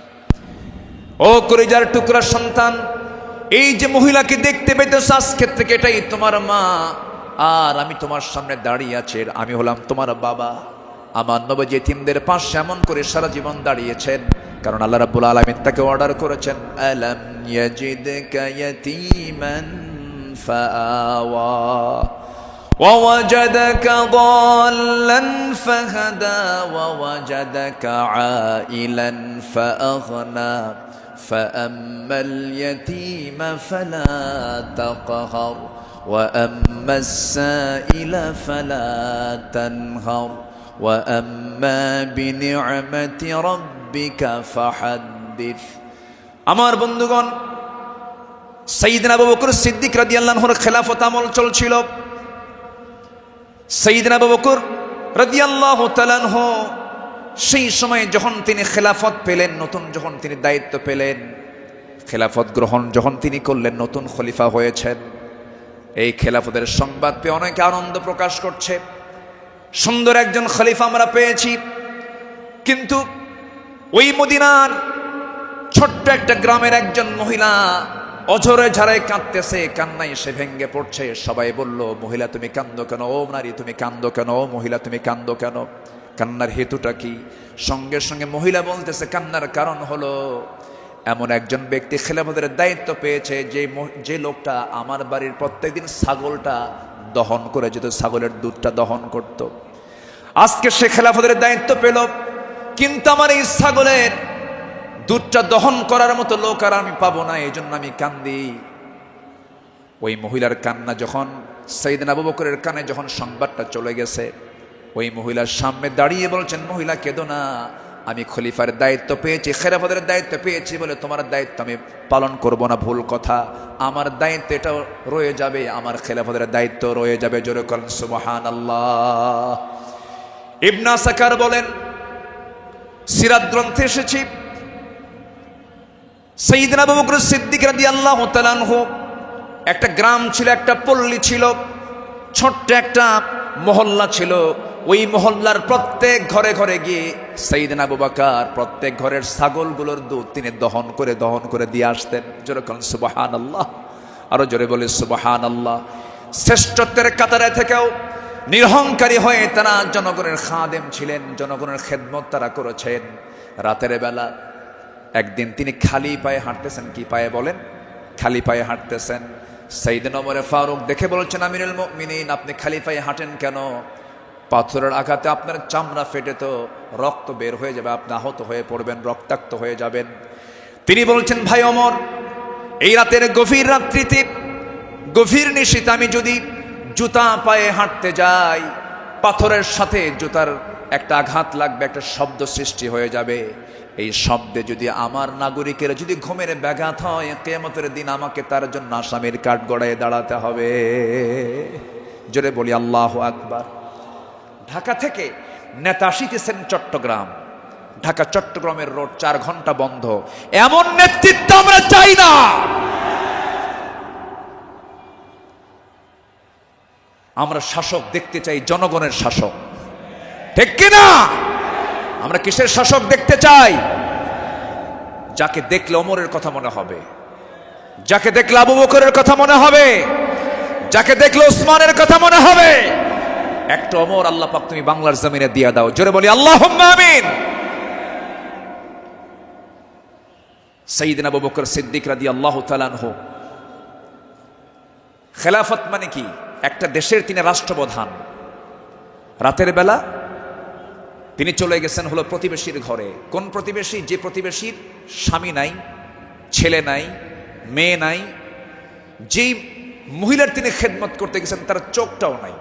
ও কলিজার টুকরা সন্তান, এই যে মহিলাকে দেখতে পেতেছ আজকে থেকে এটাই তোমার মা, আর আমি তোমার সামনে দাঁড়িয়ে আছি, আমি হলাম তোমার বাবা। আমার নবী ইতিমদের পাশে এমন করে সারা জীবন দাঁড়িয়েছেন, কারণ আল্লাহ রাব্বুল আলামিন তাকে অর্ডার করেছেন, আলাম ইয়াজিদকা ইয়াতীমান ফাআওয়া ووجدك ضالا فهدى ووجدك عائلا فأغنى فأما اليتيم فلا تقهر وأما السائل فلا تنهر وأما بنعمة ربك فحدث আমার বন্ধুগণ সাইয়েদনা আবু বকর সিদ্দিক রাদিয়াল্লাহু আনহুর খেলাফত আমল চলছিল সাইয়েদনা আবু বকর রাদিয়াল্লাহু তাআলা আনহু সেই সময় যখন তিনি খেলাফত পেলেন নতুন যখন তিনি দায়িত্ব পেলেন খেলাফত গ্রহণ যখন তিনি করলেন নতুন খলিফা হয়েছেন এই খেলাফতের সংবাদ পেয়ে অনেকে আনন্দ প্রকাশ করছে সুন্দর একজন খলিফা আমরা পেয়েছি কিন্তু ওই মদিনার ছোট্ট একটা গ্রামের একজন মহিলা অঝরে ঝাড়ায় কাঁদতেছে কান্নায় সে ভেঙ্গে পড়ছে সবাই বলল মহিলা তুমি কাঁদো কেন ও নারী তুমি কাঁদো কেন ও মহিলা তুমি কাঁদো কেন কান্নার হেতুটা কি সঙ্গে সঙ্গে মহিলা বলতেছে কান্নার কারণ হলো এমন একজন ব্যক্তি খেলাফতের দায়িত্ব পেয়েছে যে লোকটা আমার বাড়ির প্রত্যেকদিন ছাগলটা দহন করে যেত ছাগলের দুধটা দহন করত আজকে সে খেলাফতের দায়িত্ব পেল কিন্তু আমার এই ছাগলের দুধটা দহন করার মতো লোক আর আমি পাবো না এই জন্য আমি কান্দি ওই মহিলার কান্না যখন সাইয়েদনা আবু বকরের কানে যখন সংবাদটা চলে গেছে ওই মহিলার সামনে দাঁড়িয়ে বলছেন মহিলা কেঁদো না আমি খলিফার দায়িত্ব পেয়েছি খেলাফতের দায়িত্ব পেয়েছি বলে তোমার দায়িত্ব আমি পালন করব না ভুল কথা আমার দায়িত্ব এটাও রয়ে যাবে আমার খেলাফতের দায়িত্ব রয়ে যাবে জোরে করেন সুবহানাল্লাহ ইবনে সাকার বলেন সিরাত গ্রন্থে এসেছে সাইয়েদনা আবু বকর সিদ্দিক রাদিয়াল্লাহু তাআলা আনহু একটা গ্রাম ছিল একটা পল্লী ছিল ছোট্ট একটা মহল্লা ছিল ওই মহল্লার প্রত্যেক ঘরে ঘরে গিয়ে সাইয়েদনা আবু বকর প্রত্যেক ঘরের ছাগলগুলোর দুধ তিনি দহন করে দিয়ে আসতেন জোরে বলেন সুবহানাল্লাহ আরো জোরে বলে সুবহানাল্লাহ শ্রেষ্ঠত্বের কাতারে থেকেও নিরহংকারী হয়ে তারা জনগণের খাদেম ছিলেন জনগণের খেদমত তারা করেছেন রাতের বেলা একদিন তিনি খালি পায়ে হাঁটতেছেন কি পায়ে বলেন খালি পায়ে হাঁটতেছেন সাইয়েদনা ওমর ফারুক দেখে বলছেন আমিরুল মুমিনিন আপনি খালি পায়ে হাঁটেন কেন পাথরের আঘাতে আপনার চামড়া ফেটে তো রক্ত বের হয়ে যাবে আপনি আহত হয়ে পড়বেন রক্তাক্ত হয়ে যাবেন তিনি বলছেন ভাই ওমর এই রাতের গভীর রাত্রিতে গভীর নিশীথে আমি যদি জুতা পায়ে হাঁটতে যাই পাথরের সাথে জুতার একটা আঘাত লাগবে একটা শব্দ সৃষ্টি হয়ে যাবে এই শব্দে যদি আমার নাগরিকের যদি ঘুমের ব্যাঘাত হয় কিয়ামতের দিন আমাকে তার জন্য আসামির কাঠ গড়ায় দাঁড়াতে হবে জোরে বলি আল্লাহু আকবার ঢাকা থেকে নেতা আসিতেছেন চট্টগ্রাম ঢাকা চট্টগ্রামের রোড 4 ঘন্টা বন্ধ এমন নেতৃত্ব আমরা চাই না আমরা শাসক দেখতে চাই জনগণের শাসক ঠিক কিনা আমরা কিসের শাসক দেখতে চাই যাকে দেখলে ওমরের কথা মনে হবে যাকে দেখলে আবু বকরের কথা মনে হবে যাকে দেখলে ওসমানের কথা মনে হবে একটা ওমর আল্লাহ পাক তুমি বাংলার জমিনে দিয়ে দাও জোরে বলি আল্লাহুম্মা আমিন সাইয়েদনা আবু বকর সিদ্দিক রাদিয়াল্লাহু তাআলা আনহু খেলাফত মানে কি একটা দেশের তিনি রাষ্ট্রপ্রধান রাতের বেলা তিনি চলে গেছেন হলো প্রতিবেশীর ঘরে কোন প্রতিবেশী যে প্রতিবেশীর স্বামী নাই ছেলে নাই মেয়ে নাই যেই মহিলার তিনি খেদমত করতে গেছেন তার চোখটাও নাই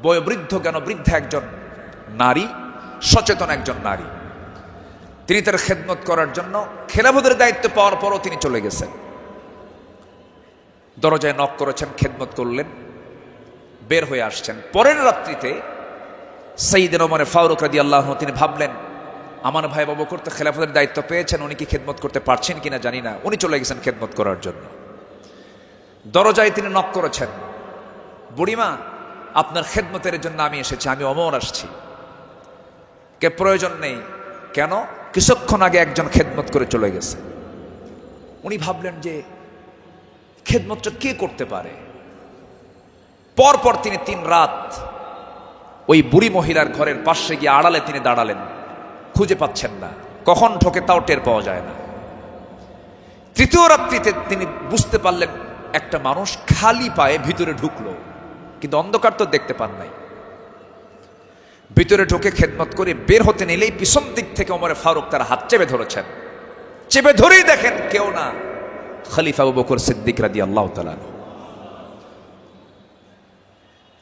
বয়োবৃদ্ধ জ্ঞান বৃদ্ধা একজন নারী সচেতন একজন নারী তিনি তার খেদমত করার জন্য খেলাফতের দায়িত্ব পাওয়ার পরও তিনি চলে গেছেন দরজায় নক করেছেন খেদমত করলেন বের হয়ে আসছেন পরের রাত্রিতে সাইয়েদনা ওমর ফারুক রাদিয়াল্লাহু আনহু তিনি ভাবলেন আমার ভাই আবু বকর তো খেলাফতের দায়িত্ব পেয়েছেন উনি কি খেদমত করতে পারছেন কিনা জানি না উনি চলে গেছেন খেদমত করার জন্য দরজায় তিনি নক করেছেন বুড়িমা আপনার খেদমতের জন্য আমি এসেছি আমি ওমর আসছি কে প্রয়োজন নেই কেন কিছুক্ষণ আগে একজন খেদমত করে চলে গেছে উনি ভাবলেন যে খেদমতটা কে করতে পারে পরপর তিনি 3 রাত ওই বুড়ি মহিলার ঘরের পাশে গিয়ে আড়ালে তিনি দাঁড়ালেন খুঁজে পাচ্ছেন না কখন ঢোকে তাও টের পাওয়া যায় না তৃতীয় রাত্রিতে তিনি বুঝতে পারলেন একটা মানুষ খালি পায়ে ভিতরে ঢুকলো কিন্তু অন্ধকার তো দেখতে পান নাই ভিতরে ঢুকে খেদমত করে বের হতে নিলেই পিছন দিক থেকে ওমর ফারুক তার হাত চেপে ধরেছেন চেপে ধরেই দেখেন কেউ না খলিফা আবু বকর সিদ্দিক রাদিয়াল্লাহু তাআলা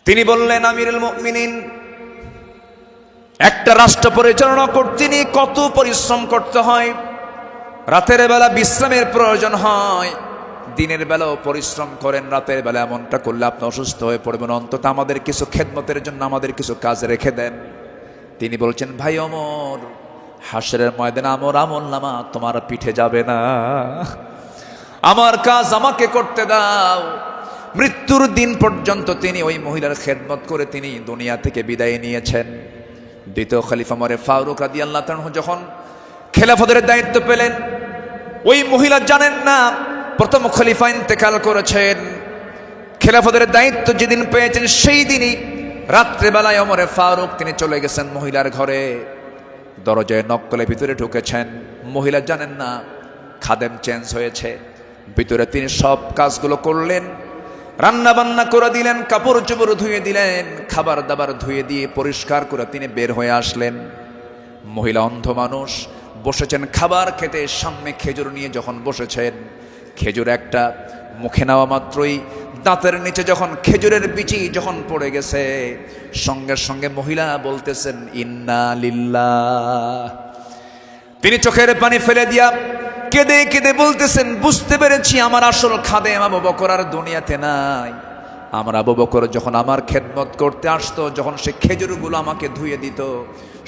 তিনি বললেন আমিরুল মুমিনিন একটা রাষ্ট্র পরিচালনা করতে নিয়ে কত পরিশ্রম করতে হয়। রাতের বেলা বিশ্রামের প্রয়োজন হয়, দিনের বেলাও পরিশ্রম করেন, রাতের বেলা এমনটা করলে আপনি অসুস্থ হয়ে পড়বেন, অন্তত আমাদের কিছু খেদমতের জন্য আমাদের কিছু কাজ রেখে দেন। তিনি বলছেন, ভাই ওমর, হাসরের ময়দানে আমার আমলনামা তোমার পিঠে যাবে না, আমার কাজ আমাকে করতে দাও। মৃত্যুর দিন পর্যন্ত তিনি ওই মহিলার খেদমত করে তিনি দুনিয়া থেকে বিদায় নিয়েছেন। দ্বিতীয় খলিফা ওমর ফারুক রাদিয়াল্লাহু তাআলা যখন খেলাফতের দায়িত্ব পেলেন, ওই মহিলা জানেন না প্রথম খলিফা ইন্তেকাল করেছেন। খেলাফতের দায়িত্ব যেদিন পেয়েছেন সেই দিনই রাত্রেবেলায় ওমর ফারুক তিনি চলে গেছেন মহিলার ঘরে, দরজায় নক করে ভিতরে ঢুকেছেন। মহিলা জানেন না খাদেম চেঞ্জ হয়েছে। ভিতরে তিনি সব কাজগুলো করলেন, রান্না বান্না করে দিলেন, কাপড় চোপড় ধুয়ে দিলেন, খাবার দাবার ধুয়ে দিয়ে পরিষ্কার করে তিনি বের হয়ে আসলেন। মহিলা অন্ধ মানুষ, বসেছেন খাবার খেতে, সামনে খেজুর নিয়ে যখন বসেছেন, খেজুর একটা মুখে নেওয়া মাত্রই দাঁতের নিচে যখন খেজুরের বিচি যখন পড়ে গেছে, সঙ্গে সঙ্গে মহিলা বলতেছেন ইন্না লিল্লাহ। তিনি চোখের পানি ফেলে দিয়া কেঁদে কেঁদে বলতেছেন, বুঝতে পেরেছি আমার আসল খাদেম আবু বকর আর দুনিয়াতে নাই। আমার আবু বকর যখন আমার খেদমত করতে আসতো, যখন সে খেজুরগুলো আমাকে ধুয়ে দিত,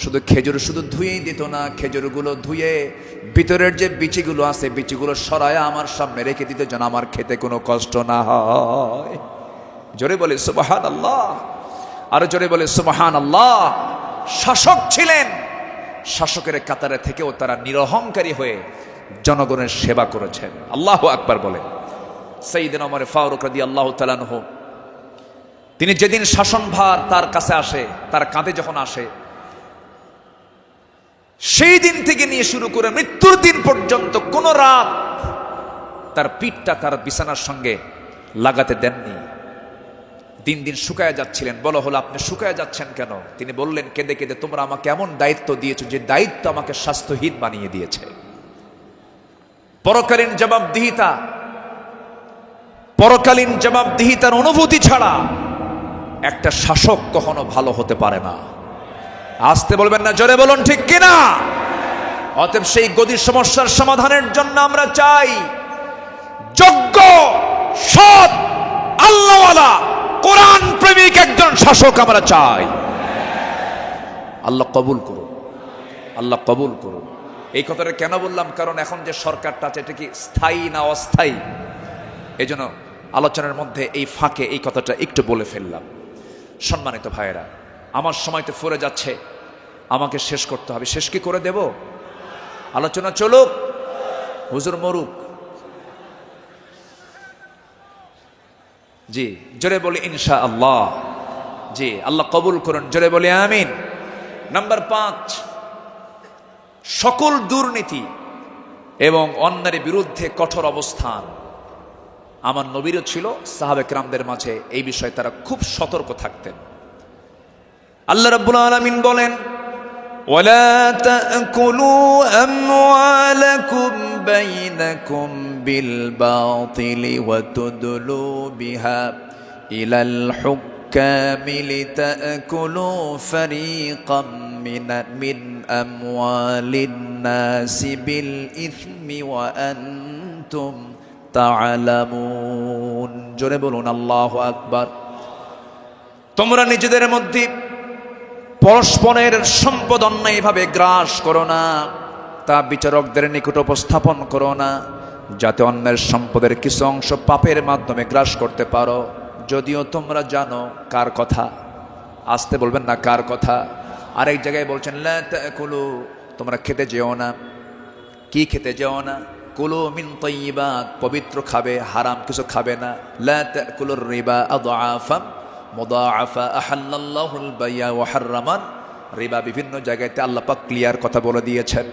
শুধু খেজুর শুধু ধুয়েই দিত না, খেজুরগুলো ধুয়ে ভিতরের যে বিচিগুলো আছে বিচিগুলো সরায়া আমার সামনে রেখে দিত, যেন আমার খেতে কোনো কষ্ট না হয়। জোরে বলে সুবহানাল্লাহ, আরো জোরে বলে সুবহানাল্লাহ। শাসক ছিলেন, শাসকের কাতারে থেকেও তারা নিরহংকারী হয়ে জনগণের সেবা করেছেন। আল্লাহু আকবার বলেন। সাইয়েদনা ওমর ফারুক রাদিয়াল্লাহু তাআলা আনহু তিনি যেদিন শাসনভার তার কাছে আসে, তার কাঁধে যখন আসে, সেই দিন থেকে নিয়ে শুরু করে মৃত্যুর দিন পর্যন্ত কোন রাত তার পিঠটা তার বিছানার সঙ্গে লাগাতে দেননি। দিন দিন শুকায় যাচ্ছিলেন। বলা হলো, আপনি শুকায় যাচ্ছেন কেন? তিনি বললেন কেঁদে কেঁদে, তোমরা আমাকে এমন দায়িত্ব দিয়েছো যে দায়িত্ব আমাকে স্বাস্থ্যহীন বানিয়ে দিয়েছে। পরকালীন জবাবদিহিতা, পরকালীন জবাবদিহিতার অনুভূতি ছাড়া একটা শাসক কখনো ভালো হতে পারে না। আসতে বলবেন না, জোরে বলুন ঠিক কিনা? অতএব সেই গদির সমস্যার সমাধানের জন্য আমরা চাই যোগ্য, সৎ, আল্লাহওয়ালা, কোরআন প্রেমিক একজন শাসক আমরা চাই। আল্লাহ কবুল করুন, আল্লাহ কবুল করুন। এই কথাটা কেন বললাম? কারণ এখন যে সরকারটা আছে এটা কি স্থায়ী না অস্থায়ী? এই জন্য আলোচনার মধ্যে এই ফাঁকে এই কথাটা একটু বলে ফেললাম। সম্মানিত ভাইয়েরা, আমার সময় তো ফুরে যাচ্ছে, আমাকে শেষ করতে হবে। শেষ কি করে দেব? আলোচনা চলুক, হুজুর মরুক। জি, জোরে বলি ইনশাআল্লাহ। জি, আল্লাহ কবুল করুন, জোরে বলি আমিন। নাম্বার 5, সকল দুর্নীতি এবং অন্যায়ের বিরুদ্ধে কঠোর অবস্থান। আমার নবীরও ছিল, সাহাবে কেরামদের মাঝে এই বিষয়ে তারা খুব সতর্ক থাকতেন। আল্লাহ রাব্বুল আলামিন বলেন, ওয়ালা তাকুলু আমওয়ালাকুম বাইনাকুম বিল বাতিলি ওয়া তুদলু বিহা ইলাল হুক্কামি লিতাকুলু ফারীকাম মিন আমওয়ালিন নাসি বিল ইসমি ওয়া আনতুম তা'লামুন। জোরে বলুন আল্লাহু আকবার। তোমরা নিজেদের মধ্যে পরস্পরের সম্পদ অন্যায়ভাবে গ্রাস করো না, তা বিচারকদের নিকট উপস্থাপন করো না, যাতে অন্যের সম্পদের কিছু অংশ পাপের মাধ্যমে গ্রাস করতে পারো, যদিও তোমরা জানো কার কথা। আসতে বলবেন না, কার কথা? আরেক জায়গায় বলছেন, লা তাকুলু, তোমরা খেতে যেও না। কি খেতে যেও না? কুলু মিন তাইয়্যিবাত, পবিত্র খাবে, হারাম কিছু খাবে না। লা তাকুলুর রিবা আদআফান মুদাআফা আহাল্লাল্লাহুল বাইয়া ওয়া হাররামান রিবা। বিভিন্ন জায়গাতে আল্লাহ পাক ক্লিয়ার কথা বলে দিয়েছেন।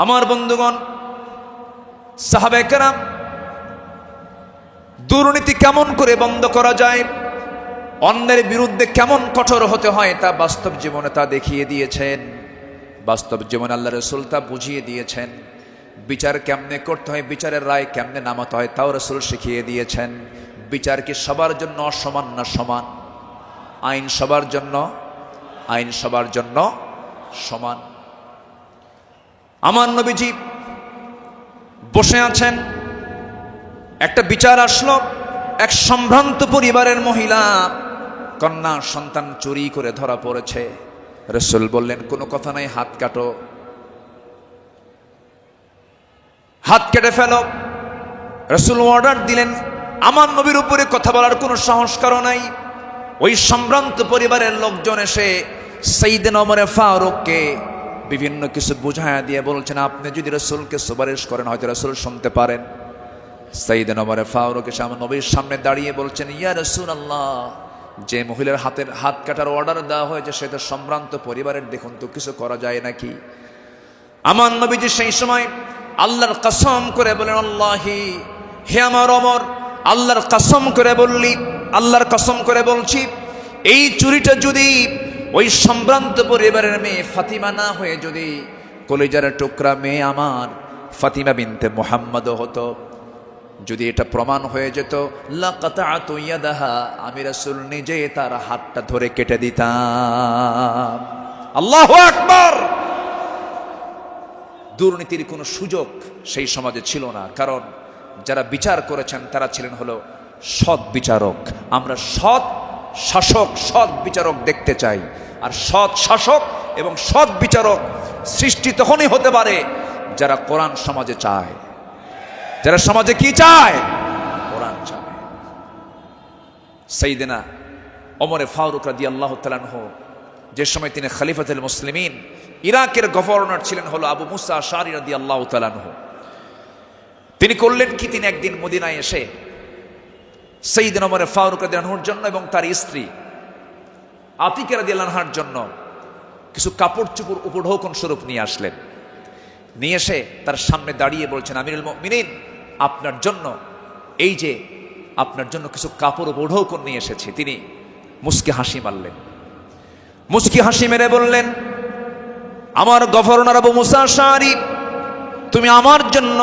আমার বন্ধুগণ, সাহাবায়ে কেরাম দুর্নীতি কেমন করে বন্ধ করা যায়, অন্যের বিরুদ্ধে কেমন কঠোর হতে হয়, তা বাস্তব জীবনে তা দেখিয়ে দিয়েছেন। বাস্তব জীবনে আল্লাহ রাসূল তা বুঝিয়ে দিয়েছেন। বিচার কেমনে করতে হয়, বিচারের রায় কেমনে নামাতে হয়, তাও রাসূল শিখিয়ে দিয়েছেন। বিচার কি সবার জন্য সমান না সমান? আইন সবার জন্য আইন সবার জন্য সমান। আমার নবীজি বসে আছেন, একটা বিচার আসলো, এক সম্ভ্রান্ত পরিবারের মহিলা কন্যা সন্তান চুরি করে ধরা পড়েছে। রাসূল বললেন কোনো কথা নাই, হাত কাটো, হাত কেটে ফেলো। রাসূল অর্ডার দিলেন, আমার নবীর উপরে কথা বলার কোনো সাহস কারো নাই। ওই সম্ভ্রান্ত পরিবারের লোকজন এসে সাইয়েদনা ওমর ফারুককে বিভিন্ন কিছু বুঝায়া দিয়ে বলছেন, আপনি যদি রাসূলকে সুপারিশ করেন হয়তো রাসূল শুনতে পারেন। সাইয়েদনা ওমর ফারুক এসে আমার নবীর সামনে দাঁড়িয়ে বলছেন, ইয়া রাসূলুল্লাহ, যে মহিলার হাত কাটার অর্ডার দেওয়া হয়েছে সে তো সম্ভ্রান্ত পরিবারের, দেখুন তো কিছু করা যায় নাকি? আমার নবীজি সেই সময় আল্লাহর কসম করে বলেন, আল্লাহি, হে আমার ওমর, আল্লাহর কসম করে বললি, আল্লাহর কসম করে বলছি, এই চুরিটা যদি ওই সম্ভ্রান্ত পরিবারের মেয়ে ফাতিমা না হয়ে যদি কলিজার টুকরা মেয়ে আমার ফাতিমা বিনতে মুহাম্মদ হতো, যদি এটা প্রমাণ হয়ে যেত, লাকাতাতু ইয়াদাহা, আমি রাসূল নিজে তার হাতটা ধরে কেটে দিতাম। আল্লাহু আকবার। দুর্নীতির কোনো সুযোগ সেই সমাজে ছিল না, কারণ যারা বিচার করেছেন তারা ছিলেন হলো সৎ বিচারক। আমরা সৎ শাসক, সৎ বিচারক দেখতে চাই। আর সৎ শাসক এবং সৎ বিচারক সৃষ্টি তখনই হতে পারে যারা কোরআন সমাজে চায়। যারা সমাজে কি চায়? কোরআন চায়। সাইয়েদনা ওমর ফারুক রাদিয়াল্লাহু তাআলা আনহু, যে সময় তিনি খলিফাতুল মুসলিমিন, ইরাকের গভর্নর ছিলেন হলো আবু মুসা আশআরী রাদিয়াল্লাহু তাআলা আনহু। তিনি করলেন কি, তিনি একদিন মদিনায় এসে সাইয়েদনা ওমর ফারুক রাদিয়াল্লাহু আনহুর জন্য এবং তার স্ত্রী আতিকা রাদিয়াল্লাহু আনহার জন্য কিছু কাপড় চোপড় উপঢৌকন স্বরূপ নিয়ে আসলেন। নিয়ে এসে তার সামনে দাঁড়িয়ে বলছেন, আমিরুল মুমিনিন, আপনার জন্য এই যে আপনার জন্য কিছু কাপড় উপঢৌকন নিয়ে এসেছি। তিনি মুস্কি হাসি মারলেন, মুস্কি হাসি মেরে বললেন, আমার গভর্নর আবু মুসা আশআরী, তুমি আমার জন্য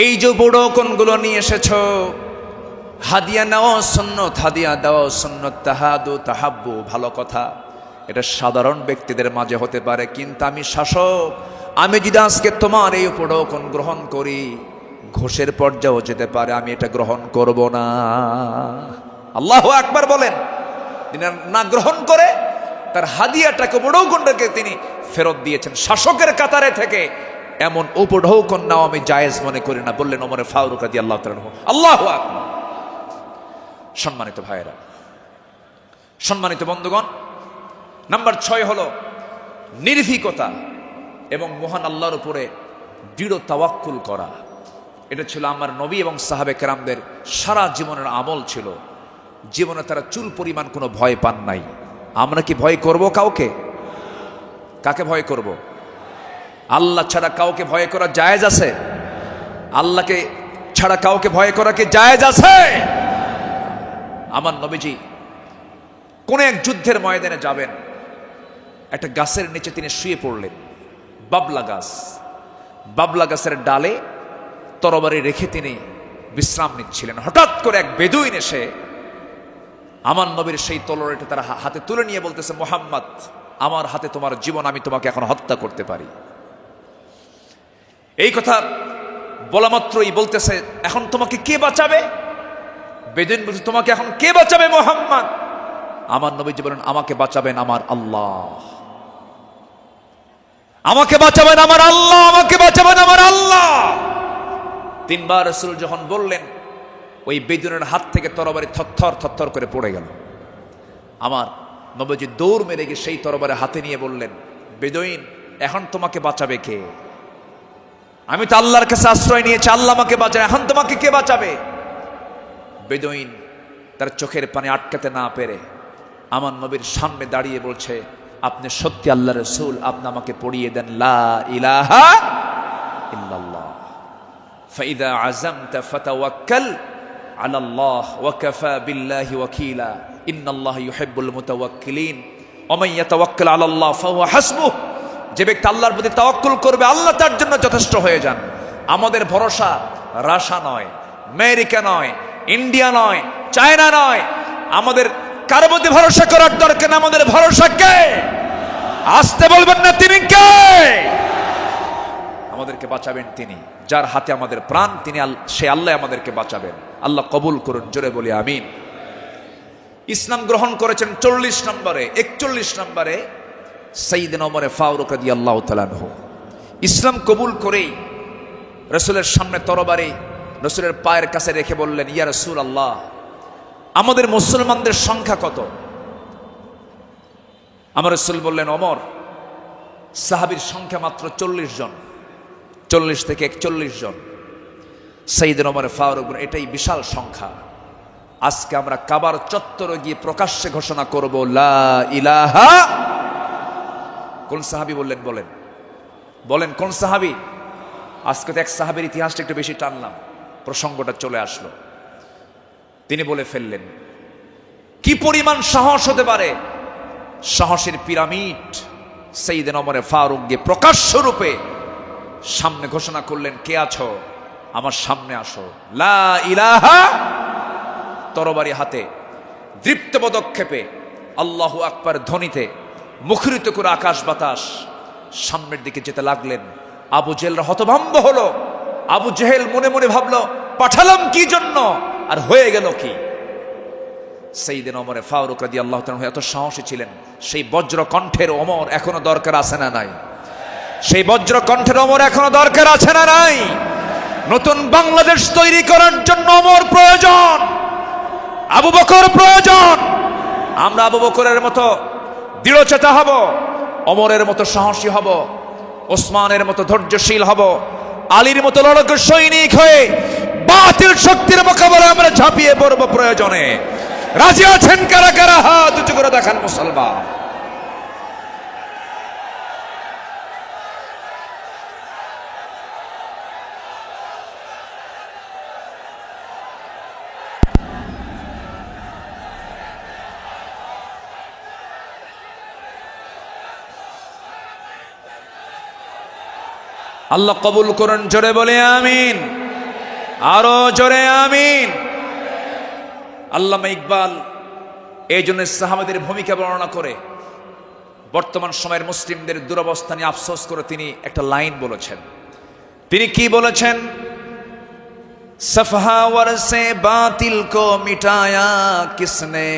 এই যে উপঢৌকনগুলো নিয়ে এসেছো, হাদিয়া নেওয়া সুন্নত, হাদিয়া দেওয়া সুন্নত, তাহাদু তাহাব্বু, ভালো কথা, এটা সাধারণ ব্যক্তিদের মাঝে হতে পারে, কিন্তু আমি শাসক, আমি যদি আজকে তোমার এই উপঢৌকন গ্রহণ করি ঘোষের পর্যায়েও যেতে পারে, আমি এটা গ্রহণ করব না। আল্লাহু আকবার বলেন। তিনি না গ্রহণ করে তার হাদিয়াটাকে, উপঢৌকনটাকে তিনি ফেরত দিয়েছেন। শাসকের কাতারে থেকে এমন উপঢৌকন নাও আমি জায়েজ মনে করি না, বললেন ওমর ফারুক রাদিয়াল্লাহু তাআলা আনহু। আল্লাহু আকবার। সম্মানিত ভাইয়েরা, সম্মানিত বন্ধুগণ, নাম্বার 6 হলো নির্ভীকতা এবং মহান আল্লাহর উপরে দৃঢ় তাওয়াক্কুল করা। এটা ছিল আমার নবী এবং সাহাবে কেরামদের সারা জীবনের আমল ছিল। জীবনে তারা চুল পরিমাণ কোনো ভয় পান নাই। আমরা কি ভয় করব কাউকে? কাকে ভয় করব? আল্লাহ ছাড়া কাউকে ভয় করা জায়েজ আছে? আল্লাহকে ছাড়া কাউকে ভয় করা কি জায়েজ আছে? আমার নবীজি কোন এক যুদ্ধের ময়দানে যাবেন, একটা গাছের নিচে তিনি শুয়ে পড়লেন, বাবলা গাছ। বাবলা গাছের ডালে তরবারি রেখে তিনি বিশ্রাম নিচ্ছিলেন। হঠাৎ করে এক বেদুইন এসে আমার নবীর সেই তলোয়ারটা তার হাতে তুলে নিয়ে বলতেছে, মুহাম্মদ, আমার হাতে তোমার জীবন, আমি তোমাকে এখন হত্যা করতে পারি। এই কথা বলা মাত্রই বলতেছে, এখন তোমাকে কে বাঁচাবে? বেদুইন বলছে, তোমাকে এখন কে বাঁচাবে মুহাম্মদ? আমার নবীজি বলেন, আমাকে বাঁচাবেন আমার আল্লাহ, আমাকে বাঁচাবেন আমার আল্লাহ, আমাকে বাঁচাবেন আমার আল্লাহ। 3 বার রাসূল যখন বললেন, ওই বেদুইনের হাত থেকে তরবারি থরথর থরথর করে পড়ে গেল। আমার নবীজি দৌড় মেরে গিয়ে সেই তরবারি হাতে নিয়ে বললেন, বেদুইন, এখন তোমাকে বাঁচাবে কে? আমি তো আল্লাহর কাছে আশ্রয় নিয়েছি, আল্লাহ আমাকে বাঁচাবে, এখন তোমাকে কে বাঁচাবে? বেদুইন তার চোখের পানি আটকাতে না পেরে আমার নবীর সামনে দাঁড়িয়ে বলছে, আপনি সত্যি আল্লাহর রাসূল, আপনি আমাকে পড়িয়ে দেন লা ইলাহা ইল্লাল্লাহ, ফাইদা আযামতা ফাতাওয়াক্কাল আলাল্লাহ ওয়া কাফা বিল্লাহি ওয়াকিলা, ইন্নাল্লাহা ইউহিব্বুল মুতাওয়াক্কিলিন, ওয়া মান ইয়াতাওয়াক্কাল আলাল্লাহ ফাহুয়া হাসবুহ। যে ব্যক্তি আল্লাহর প্রতি তাওয়াক্কুল করবে, আল্লাহ তার জন্য যথেষ্ট হয়ে যান। আমাদের ভরসা রাশিয়া নয়, আমেরিকা নয়, ইন্ডিয়া নয়, চায়না নয়, আমাদের কার মধ্যে ভরসা করার দরকার না, আমাদের ভরসা কে? আসতে বলবেন না, তিনি কে? আমাদেরকে বাঁচাবেন তিনি, যার হাতে আমাদের প্রাণ, তিনি সে আল্লাহ আমাদেরকে বাঁচাবেন। আল্লাহ কবুল করুন, জোরে বলি আমিন। ইসলাম গ্রহণ করেছেন 40 নম্বরে, 41 নম্বরে সাইয়েদনা ওমর ফারুক রাদিয়াল্লাহু তাআলা আনহু। ইসলাম কবুল করেই রাসূলের সামনে তরবারি রাসূলের পায়ের কাছে রেখে বললেন, ইয়া রাসূলুল্লাহ, আমাদের মুসলমানদের সংখ্যা কত? আমার রাসূল বললেন, ওমর, সাহাবীর সংখ্যা মাত্র 40 জন, 40 থেকে 41 জন। সাইয়েদনা ওমর ফারুক বলেন, এটাই বিশাল সংখ্যা। আজকে আমরা কাবার চত্বরে গিয়ে প্রকাশ্যে ঘোষণা করব, লা ইলাহা। কোন সাহাবী বললেন? বলেন বলেন কোন সাহাবী? আজকে তো এক সাহাবীর ইতিহাসটা একটু বেশি টানলাম, প্রসঙ্গটা চলে আসলো। তিনি বলে ফেললেন, কি পরিমাণ সাহস হতে পারে! সাহসের পিরামিড। সাইয়েদনা ওমর ফারুক গিয়ে প্রকাশ্য রূপে সামনে ঘোষণা করলেন, কে আছো? আমার সামনে আসো, লা ইলাহা। তরবারি হাতে দৃপ্ত পদক্ষেপে আল্লাহু আকবার ধ্বনিতে মুখরিত করে আকাশ বাতাস সামনের দিকে যেতে লাগলেন। আবু জেহেলরা হতভম্ব হলো। আবু জেহেল মনে মনে ভাবলো, পাঠালাম কি জন্য, আর হয়ে গেল কি? সাইয়েদনা ওমর ফারুক রাদিয়াল্লাহু তাআলা এত সাহসী ছিলেন, সেই বজ্র কণ্ঠের ওমর এখনো দরকার আছে না নাই? সেই বজ্র কণ্ঠের ওমর এখনো দরকার আছে না নাই? নতুন বাংলাদেশ তৈরি করার জন্য ওমর প্রয়োজন, আবু বকর প্রয়োজন। আমরা আবু বকরের মতো দৃঢ়চেতা হব, ওমরের মতো সাহসী হব, ওসমানের মতো ধৈর্যশীল হব, আলীর মতো লড়াকু সৈনিক হয়ে বাতিল শক্তির মোকাবেলায় আমরা ঝাঁপিয়ে পড়ব প্রয়োজনে। রাজি আছেন কারা কারা? হাত উঁচু করে দেখান মুসলমান। আল্লাহ কবুল করুন, জোরে বলে আমিন, আরো জোরে আমিন। আল্লামা ইকবাল এই জন্য সাহাবাদের ভূমিকা বর্ণনা করে বর্তমান সময়ের মুসলিমদের দুরবস্থা নিয়ে আফসোস করে তিনি একটা লাইন বলেছেন। তিনি কি বলেছেন? সফহাওয়ার সে বাতিল কো মিটায়া কিসনে,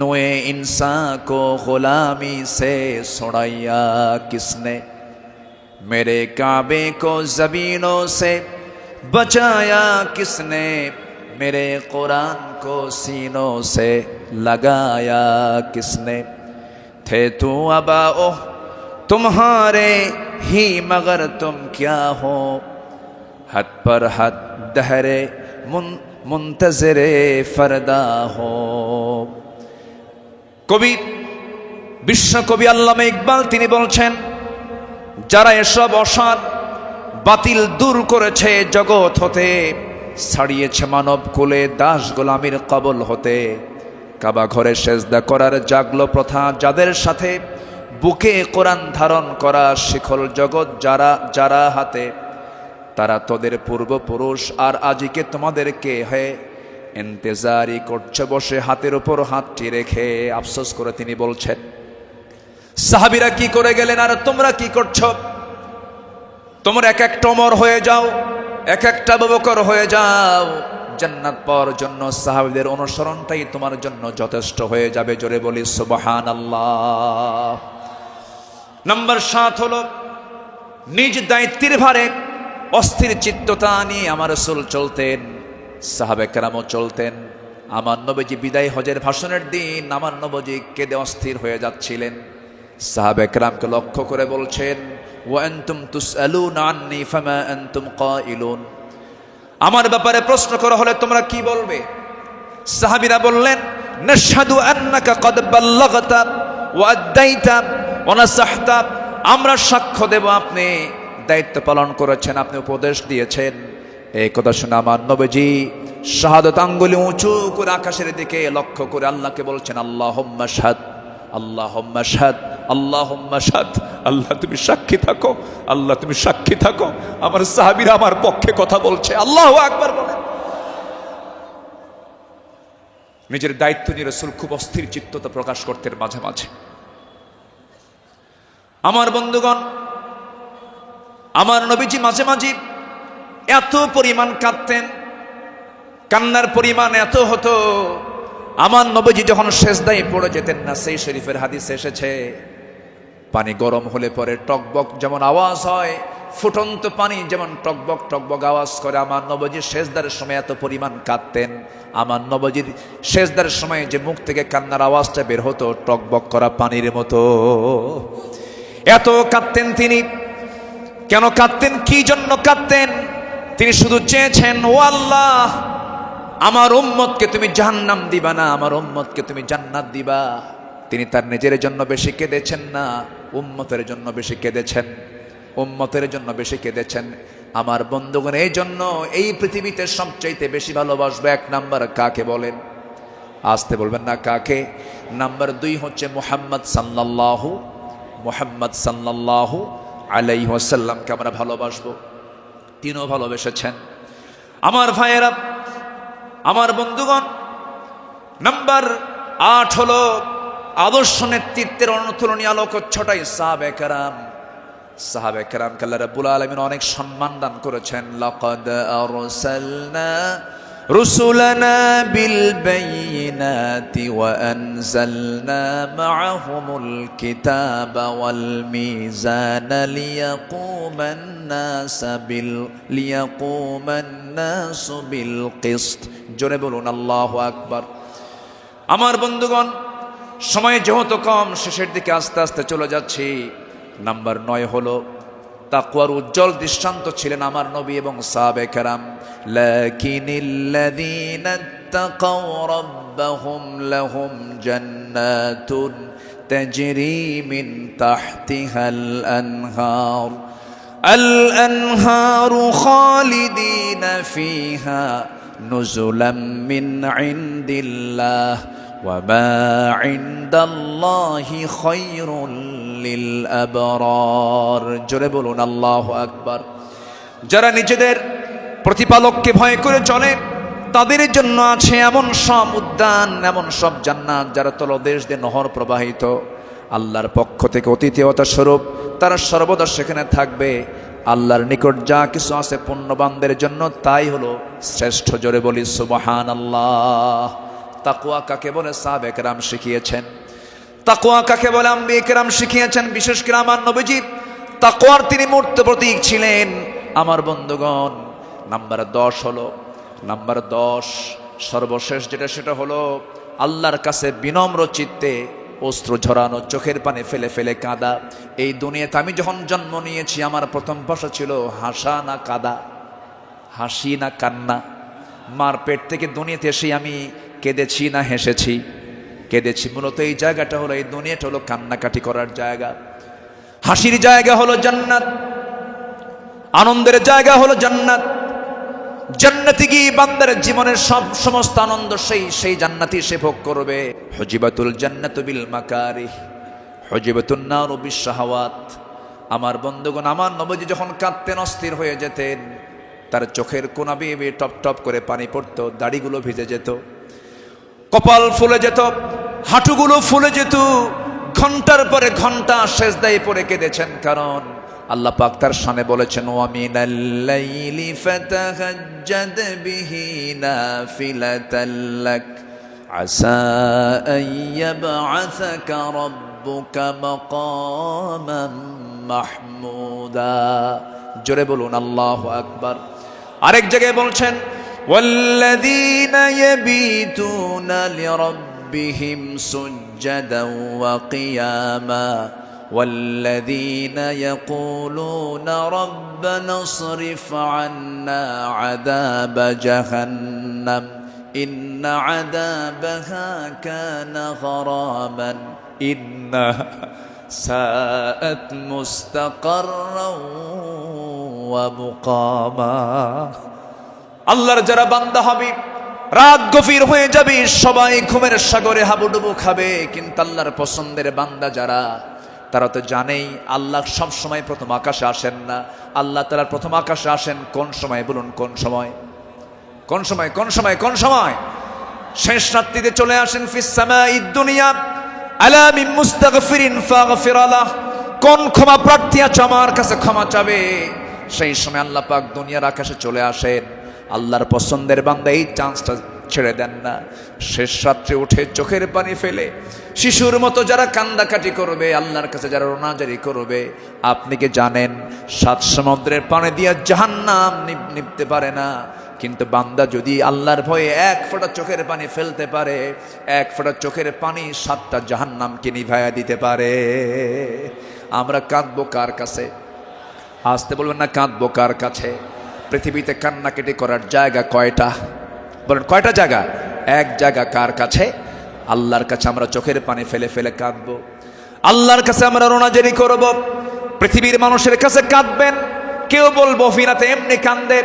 নোয়ে ইনসা কো গোলামি সে ছড়াইয়া কিসনে, मेरे काबे को ज़मीनों से बचाया किसने, मेरे कुरान को सीनों से लगाया किसने, थे तू अबाओ तुम्हारे ही मगर तुम क्या हो, हद पर हद दहरे मुंतज़िरे फरदा हो। कवि विश्व कवि আল্লামা ইকবাল তিনি বলছেন, যারা এসব অসার বাতিল দূর করেছে জগৎ হতে, ছাড়িয়েছে মানব কুলে দাস গোলামির কবল হতে, কাবা ঘরে সেজদা করার জাগলো প্রথা যাদের সাথে, বুকে কোরআন ধারণ করা শিখল জগৎ যারা যারা হাতে, তারা তোদের পূর্বপুরুষ আর আজিকে তোমাদেরকে হয়ে ইন্তেজারি করছে বসে হাতের উপর হাতটি রেখে। আফসোস করে তিনি বলছেন, সাহাবীরা কি করে গেলেন আর তোমরা কি করছো? তোমরা এক একটা ওমর হয়ে যাও, এক একটা আবু বকর হয়ে যাও, জান্নাত পাওয়ার জন্য সাহাবীদের অনুসরণটাই তোমার জন্য যথেষ্ট হয়ে যাবে। জোরে বলি সুবহানাল্লাহ। নাম্বার 7 হলো নিজ দায়িত্বের ভারে অস্থির চিত্ততা নিয়ে আমার রাসূল চলতেন, সাহাবে কেরামও চলতেন। আমার নবীজি বিদায় হজের ভাষণের দিন আমার নবীজি কেঁদে অস্থির হয়ে যাচ্ছিলেন। সাহাবে কেরামকে লক্ষ্য করে বলছেন, ওয়া আনতুম তুসআলুনা আন্নী ফামা আনতুম কাইলুন, আমার ব্যাপারে প্রশ্ন করা হলে তোমরা কি বলবে? সাহাবীরা বললেন, নাশহাদু আন্নাকা ক্বাদ বাল্লাগতা ওয়া আদাইতা ওয়া নাসাহতা, আমরা সাক্ষ্য দেব আপনি দায়িত্ব পালন করেছেন, আপনি উপদেশ দিয়েছেন। এই কথা শুনে আমার নবীজি শাহাদাত আঙ্গুলি উঁচু করে আকাশের দিকে লক্ষ্য করে আল্লাহকে বলছেন, আল্লাহুম্মা শাহাদ, আল্লাহুম্মা শাহাদ, আল্লাহুম্মা শাহাদ। আল্লাহ তুমি সাক্ষী থাকো, আল্লাহ তুমি সাক্ষী থাকো, আমার সাহাবীরা আমার পক্ষে কথা বলছে। আল্লাহু আকবার বলেন। নিজের দায়িত্ব নিয়ে রাসূল খুব অস্থির চিত্ততা প্রকাশ করতেন মাঝে মাঝে। আমার বন্ধুগণ, আমার নবীজি মাঝে মাঝে এত পরিমাণ কাঁদতেন, কান্নার পরিমাণ এত হতো, আমার নবীজি যখন সেজদায় পড়ে যেতেন না, সেই শরীফের হাদিসে এসেছে পানি গরম হলে পরে টকবক যেমন আওয়াজ হয়, ফুটন্ত পানি যেমন টকবক টকবক আওয়াজ করে, আমার নবীজি সেজদার সময় এত পরিমাণ কাঁদতেন। আমার নবীজির সেজদার সময় যে মুখ থেকে কান্নার আওয়াজটা বের হতো টকবক করা পানির মতো, এত কাঁদতেন তিনি। কেন কাঁদতেন, কি জন্য কাঁদতেন? তিনি শুধু চেয়েছেন, ও আল্লাহ, আমার উম্মতকে তুমি জাহান্নাম দিবা না, আমার উম্মতকে তুমি জান্নাত দিবা। তিনি তার নিজের জন্য বেশি কেঁদেছেন না, উম্মতের জন্য বেশি কেঁদেছেন, উম্মতের জন্য বেশি কেঁদেছেন। আমার বন্ধুগণ, এই জন্য এই পৃথিবীতে সবচাইতে বেশি ভালোবাসবো এক নাম্বার কাকে বলেন? আসতে বলবেন না কাকে? নাম্বার 2 হচ্ছে মুহাম্মদ সাল্লাল্লাহু আলাইহি ওয়াসাল্লামকে আমরা ভালোবাসবো। তিনিও ভালোবেসেছেন। আমার ভাইয়েরা, আমার বন্ধুগণ, নাম্বার 8 হলো আদর্শ নেতৃত্বের অনুতুলনীয় আলোক ছটাই সাহাবে কেরাম। সাহাবে কেরামকে আল্লাহ রাব্বুল আলামিন অনেক সম্মান দান করেছেন। লাকাদ আরসালনা রুসুলানা বিল বাইয়িনাতি ওয়া আনজালনা মাআহুমুল কিতাবা ওয়াল মিজানা লিয়াকুমান নাসু বিল কিসত। জোরে বলুন আল্লাহু আকবার। আমার বন্ধুগণ, সময় যেহেতু কম, শেষের দিকে আস্তে আস্তে চলে যাচ্ছি। নাম্বার 9 হলো তাকওয়ার উজ্জ্বল দৃষ্টান্ত ছিলেন আমার নবী এবং সাহাবে কেরাম। লাকিনিল্লাযীনা তাকাও রাব্বাহুম লাহুম জান্নাতুন তাজরি মিন তাহতিহাল আনহার আল-আনহারু খালিদিনা ফিহা নুজুলাম মিন ইনদিল্লাহ ওয়া মা ইনদাল্লাহি খায়রুল লিল আবরার। জোরে বলুন আল্লাহু আকবার। যারা নিজেদের প্রতিপালককে ভয় করে চলে, তাদের জন্য আছে এমন সব উদ্যান, এমন সব জান্নাত যারা তলদেশ দিয়ে নহর প্রবাহিত। আল্লাহর পক্ষ থেকে অতিথিয়তা স্বরূপ তারা সর্বদা সেখানে থাকবে। আল্লাহর নিকট যা কিছু আছে পুণ্যবানদের জন্য তাই হলো শ্রেষ্ঠ। জোরে বলি সুবহানাল্লাহ। তাকওয়া কাকে বলে সাহাবে কেরাম শিখিয়েছেন, তাকওয়া কাকে বলে আম্বিয়া কেরাম শিখিয়েছেন। বিশেষ করে আমার নবীজি তাকওয়ার তিনি মূর্ত প্রতীক ছিলেন। আমার বন্ধুগণ, নাম্বার 10 হলো, নাম্বার 10 সর্বশেষ যেটা, সেটা হলো আল্লাহর কাছে বিনম্র চিত্তে অশ্রু ঝরানো, চোখের পানি ফেলে ফেলে কাঁদা। এই দুনিয়াতে আমি যখন জন্ম নিয়েছি, আমার প্রথম ভাষা ছিল হাসা না কাঁদা, হাসি না কান্না। মার পেট থেকে দুনিয়াতে এসে আমি কেঁদেছি না হেসেছি? কেঁদেছি। মূলত এই জায়গাটা হলো, এই দুনিয়াটা হলো কান্নাকাটি করার জায়গা। হাসির জায়গা হলো জান্নাত, আনন্দের জায়গা হলো জান্নাত। জান্নাতে গিয়ে বান্দার জীবনের সমস্ত আনন্দ সেই জান্নাতই সে ভোগ করবে। হুজিবাতুল জান্নাতু বিল মাকারিহ হুজিবাতুন নারু বিশ শাহাওয়াত। আমার বন্ধুগণ, আমার নবীজি যখন কাঁদতেন, অস্থির হয়ে যেতেন, তার চোখের কোনা বেয়ে টপ টপ করে পানি পড়তো, দাড়িগুলো ভিজে যেত, কপাল ফুলে যেত, হাঁটুগুলো ফুলে যেত। ঘন্টার পরে ঘন্টা সেজদায় পড়ে কেঁদেছেন, কারণ আল্লাহ পাক তার শানে বলেছেন, ওয়া মিনাল লাইলি ফাতাহাজ্জাদ বিহি নাফিলাতাল লাক আসা আন ইয়াবআসাকা রাব্বুকা মাকামান মাহমুদা। জোরে বলুন আল্লাহু আকবার। আরেক জায়গায় বলছেন, ওয়াল্লাযীনা ইয়াবিতুনা লিরাব্বিহিম সুজ্জাদান ওয়া কিয়ামা والذين يقولون ربنا اصرف عنا عذاب جهنم إن عذابها كان غراما إنها ساءت مستقرا ومقاما। আল্লাহর যারা বান্দা হবে, রাত গভীর হয়ে যাবে, সবাই ঘুমের সাগরে হাবুডুবু খাবে, কিন্তু আল্লাহর পছন্দের বান্দা যারা, তারা তো জানেই আল্লাহ সব সময় প্রথম আকাশে আসেন না। আল্লাহ তাআলা প্রথম আকাশে আসেন কোন সময়? বলুন কোন সময়? কোন সময়? কোন সময়? কোন সময়? শেষ রাত্রিতে চলে আসেন ফিস সামাঈদ দুনিয়া আলা মিন মুস্তাগফিরিন ফাগফির লাহ, কোন ক্ষমা প্রার্থী আছে আমার কাছে ক্ষমা চাবে। সেই সময় আল্লাহ পাক দুনিয়ার আকাশে চলে আসেন, আল্লাহর পছন্দের বান্দা এই চান্সটা ছেড়ে দেন না। শেষ রাত্রে উঠে চোখের পানি ফেলে শিশুর মতো যারা কান্দাকাটি করবে, আল্লাহর কাছে যারা রোনাজারি করবে, আপনি কি জানেন 7 সমুদ্রের পানি দিয়ে জাহান্নাম নিভতে পারে না, কিন্তু বান্দা যদি আল্লাহর ভয়ে 1 ফোঁটা চোখের পানি ফেলতে পারে, 1 ফোঁটা চোখের পানি 7টা জাহান্নামকে নিভাইয়া দিতে পারে। আমরা কাঁদবো কার কাছে? আসতে বলবেন না, কাঁদবো কার কাছে? পৃথিবীতে কান্নাকাটি করার জায়গা কয়টা? বলেন কয়টা জায়গা? এক জায়গা, কার কাছে? আল্লাহর কাছে আমরা চোখের পানি ফেলে ফেলে কাঁদবো, আল্লাহর কাছে আমরা রোনাজারি করব। পৃথিবীর মানুষের কাছে কাঁদবেন, কেউ বলবো ফিরাতে এমনি কান্দে,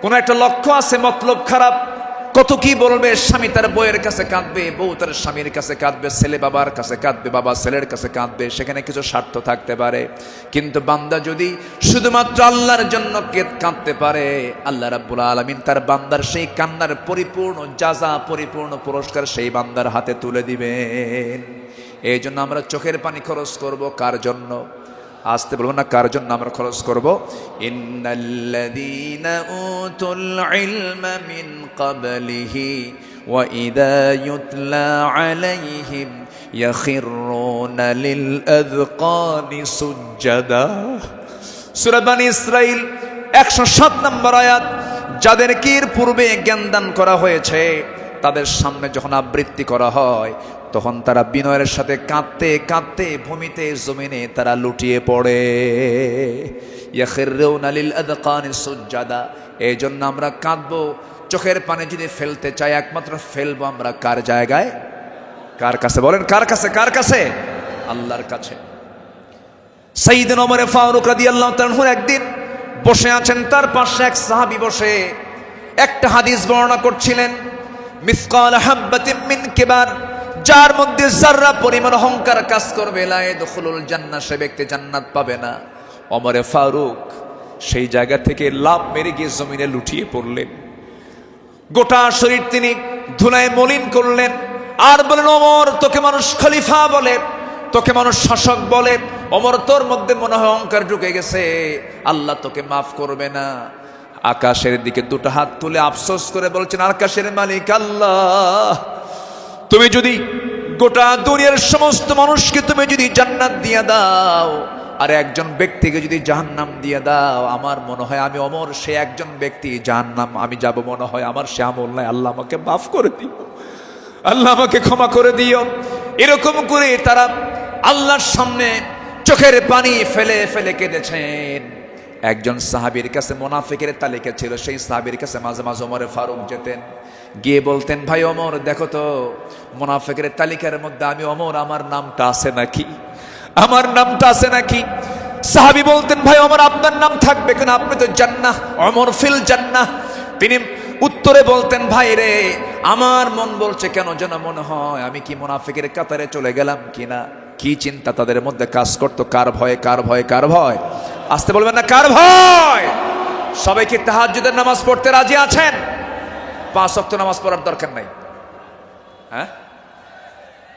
কোন একটা লক্ষ্য আছে, মতলব খারাপ, কত কি বলবে। স্বামী তার বউয়ের কাছে কাঁদবে, বউ তার স্বামীর কাছে কাঁদবে, ছেলে বাবার কাছে কাঁদবে, বাবা ছেলের কাছে কাঁদবে, সেখানে কিছু স্বার্থ থাকতে পারে। কিন্তু বান্দা যদি শুধুমাত্র আল্লাহর জন্য কাঁদতে পারে, আল্লাহ রাব্বুল আলামিন তার বান্দার সেই কান্নার পরিপূর্ণ জাযা, পরিপূর্ণ পুরস্কার সেই বান্দার হাতে তুলে দিবেন। এই জন্য আমরা চোখের পানি খরচ করব কার জন্য? আসতে বলবো না, কার জন্য আমরা খরচ করব? ইন্নাল্লাযীনা উতুল ইলমা মিন ক্বাবলিহি ওয়া ইযা ইউতলা আলাইহিম ইয়াখিরুনা লিল আযকানি সুজদা। সূরা বনী ইসরাঈল 107 নম্বর আয়াত। যাদেরকে এর পূর্বে জ্ঞান দান করা হয়েছে, তাদের সামনে যখন আবৃত্তি করা হয়, তখন তারা বিনয়ের সাথে কাঁদতে কাঁদতে ভূমিতে জমিনে তারা লুটিয়ে পড়ে। ইয়াখিরুনা লিল আযকানি সুজদা। এই জন্য আমরা কাঁদবো। চোখের পানি যদি ফেলতে চাই, একমাত্র ফেলবো আমরা কার জায়গায়? কার কাছে? বলেন কার কাছে? কার কাছে? আল্লাহর কাছে। সাইয়েদনা ওমর ফারুক রাদিয়াল্লাহু তাআলা একদিন বসে আছেন, তার পাশে এক সাহাবী বসে একটা হাদিস বর্ণনা করছিলেন। মিসকাল হাববাতিন মিন কিবার, যার মধ্যে যাররা পরিমাণ অহংকার কাজ করবে, লা ইয়াদখুলুল জান্নাহ, সে ব্যক্তি জান্নাত পাবে না। ওমর ফারুক সেই জায়গা থেকে লাফ মেরে গিয়ে জমিনে লুটিয়ে পড়লেন। গোটা শরীর তিনি ধুলায় মলিন করলেন, আর বলেন, ওমর, তোকে মানুষ খলিফা বলে, তোকে মানুষ শাসক বলে, ওমর তোর মধ্যে মনে হয় অহংকার ঢুকে গেছে, আল্লাহ তোকে মাফ করবে না। আকাশের দিকে দুটো হাত তুলে আফসোস করে বলছেন, আকাশের মালিক আল্লাহ, তুমি যদি গোটা দুনিয়ার সমস্ত মানুষকে তুমি যদি জান্নাত দিয়ে দাও, আর একজন ব্যক্তিকে যদি জাহান্নাম দিয়ে দাও, আমার মনে হয় আমি ওমর সে একজন ব্যক্তি, জাহান্নাম আমি যাব মনে হয় আমার সে আমল নাই, আল্লাহ আমাকে মাফ করে দিও, আল্লাহ আমাকে ক্ষমা করে দিও। এরকম করে তারা আল্লাহর সামনে চোখের পানি ফেলে ফেলে কেঁদেছেন। একজন সাহাবীর কাছে মুনাফিকের তালিকা ছিল, সেই সাহাবীর কাছে মাঝে মাঝে ওমর ফারুক যেতেন, গিয়ে বলতেন, ভাই ওমর, দেখো তো মুনাফিকের তালিকার মধ্যে আমি ওমর, আমার নামটা আছে নাকি? আমার নামটা আছে নাকি? সাহাবী বলতেন, ভাই ওমর, আপনার নাম থাকবে কেন? আপনি তো জান্নাহ, ওমর ফিল জান্নাহ। তিনি উত্তরে বলতেন, ভাই রে, আমার মন বলছে কেন যেন মনে হয় আমি কি মুনাফিকের কাতারে চলে গেলাম কিনা। কি চিন্তা তাদের মধ্যে কাজ করতো, কার ভয়, কার ভয়, কার ভয়? আসতে বলবেন না, কার ভয়? সবাই কি তাহাজ্জুদের নামাজ পড়তে রাজি আছেন? 5 ওয়াক্ত নামাজ পড়ার দরকার নাই? হ্যাঁ,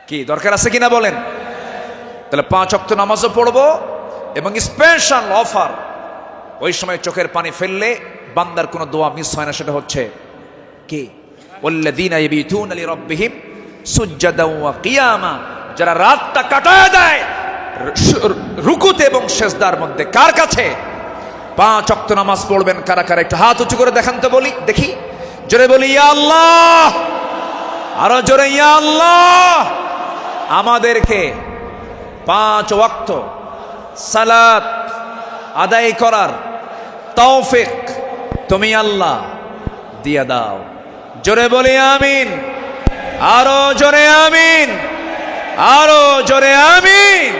কি দরকার আছে কিনা বলেন? তাহলে 5 ওয়াক্ত নামাজও পড়বো, এবং স্পেশাল অফার, ওই সময় চোখের পানি ফেললে বান্দার কোনো দোয়া মিস হয় না। সেটা হচ্ছে কি? ওয়াল্লাযীনা ইয়াবিতুনা লিরাব্বিহিম সুজদান ওয়া কিয়ামা, যারা রাতটা কাটায় দেয় রুকুতে এবং সিজদার মধ্যে। কার কাছে? 5 ওয়াক্ত নামাজ পড়বেন কারা কারা? একটু হাত উঁচু করে দেখান তো, বলি দেখি, জোরে বলি ইয়া আল্লাহ, আরো জোরে ইয়া আল্লাহ। আমাদেরকে 5 ওয়াক্ত সালাত আদায় করার তৌফিক তুমি আল্লাহ দিয়ে দাও। জোরে বলি আমিন, আরো জোরে আমিন, আরো জোরে আমিন।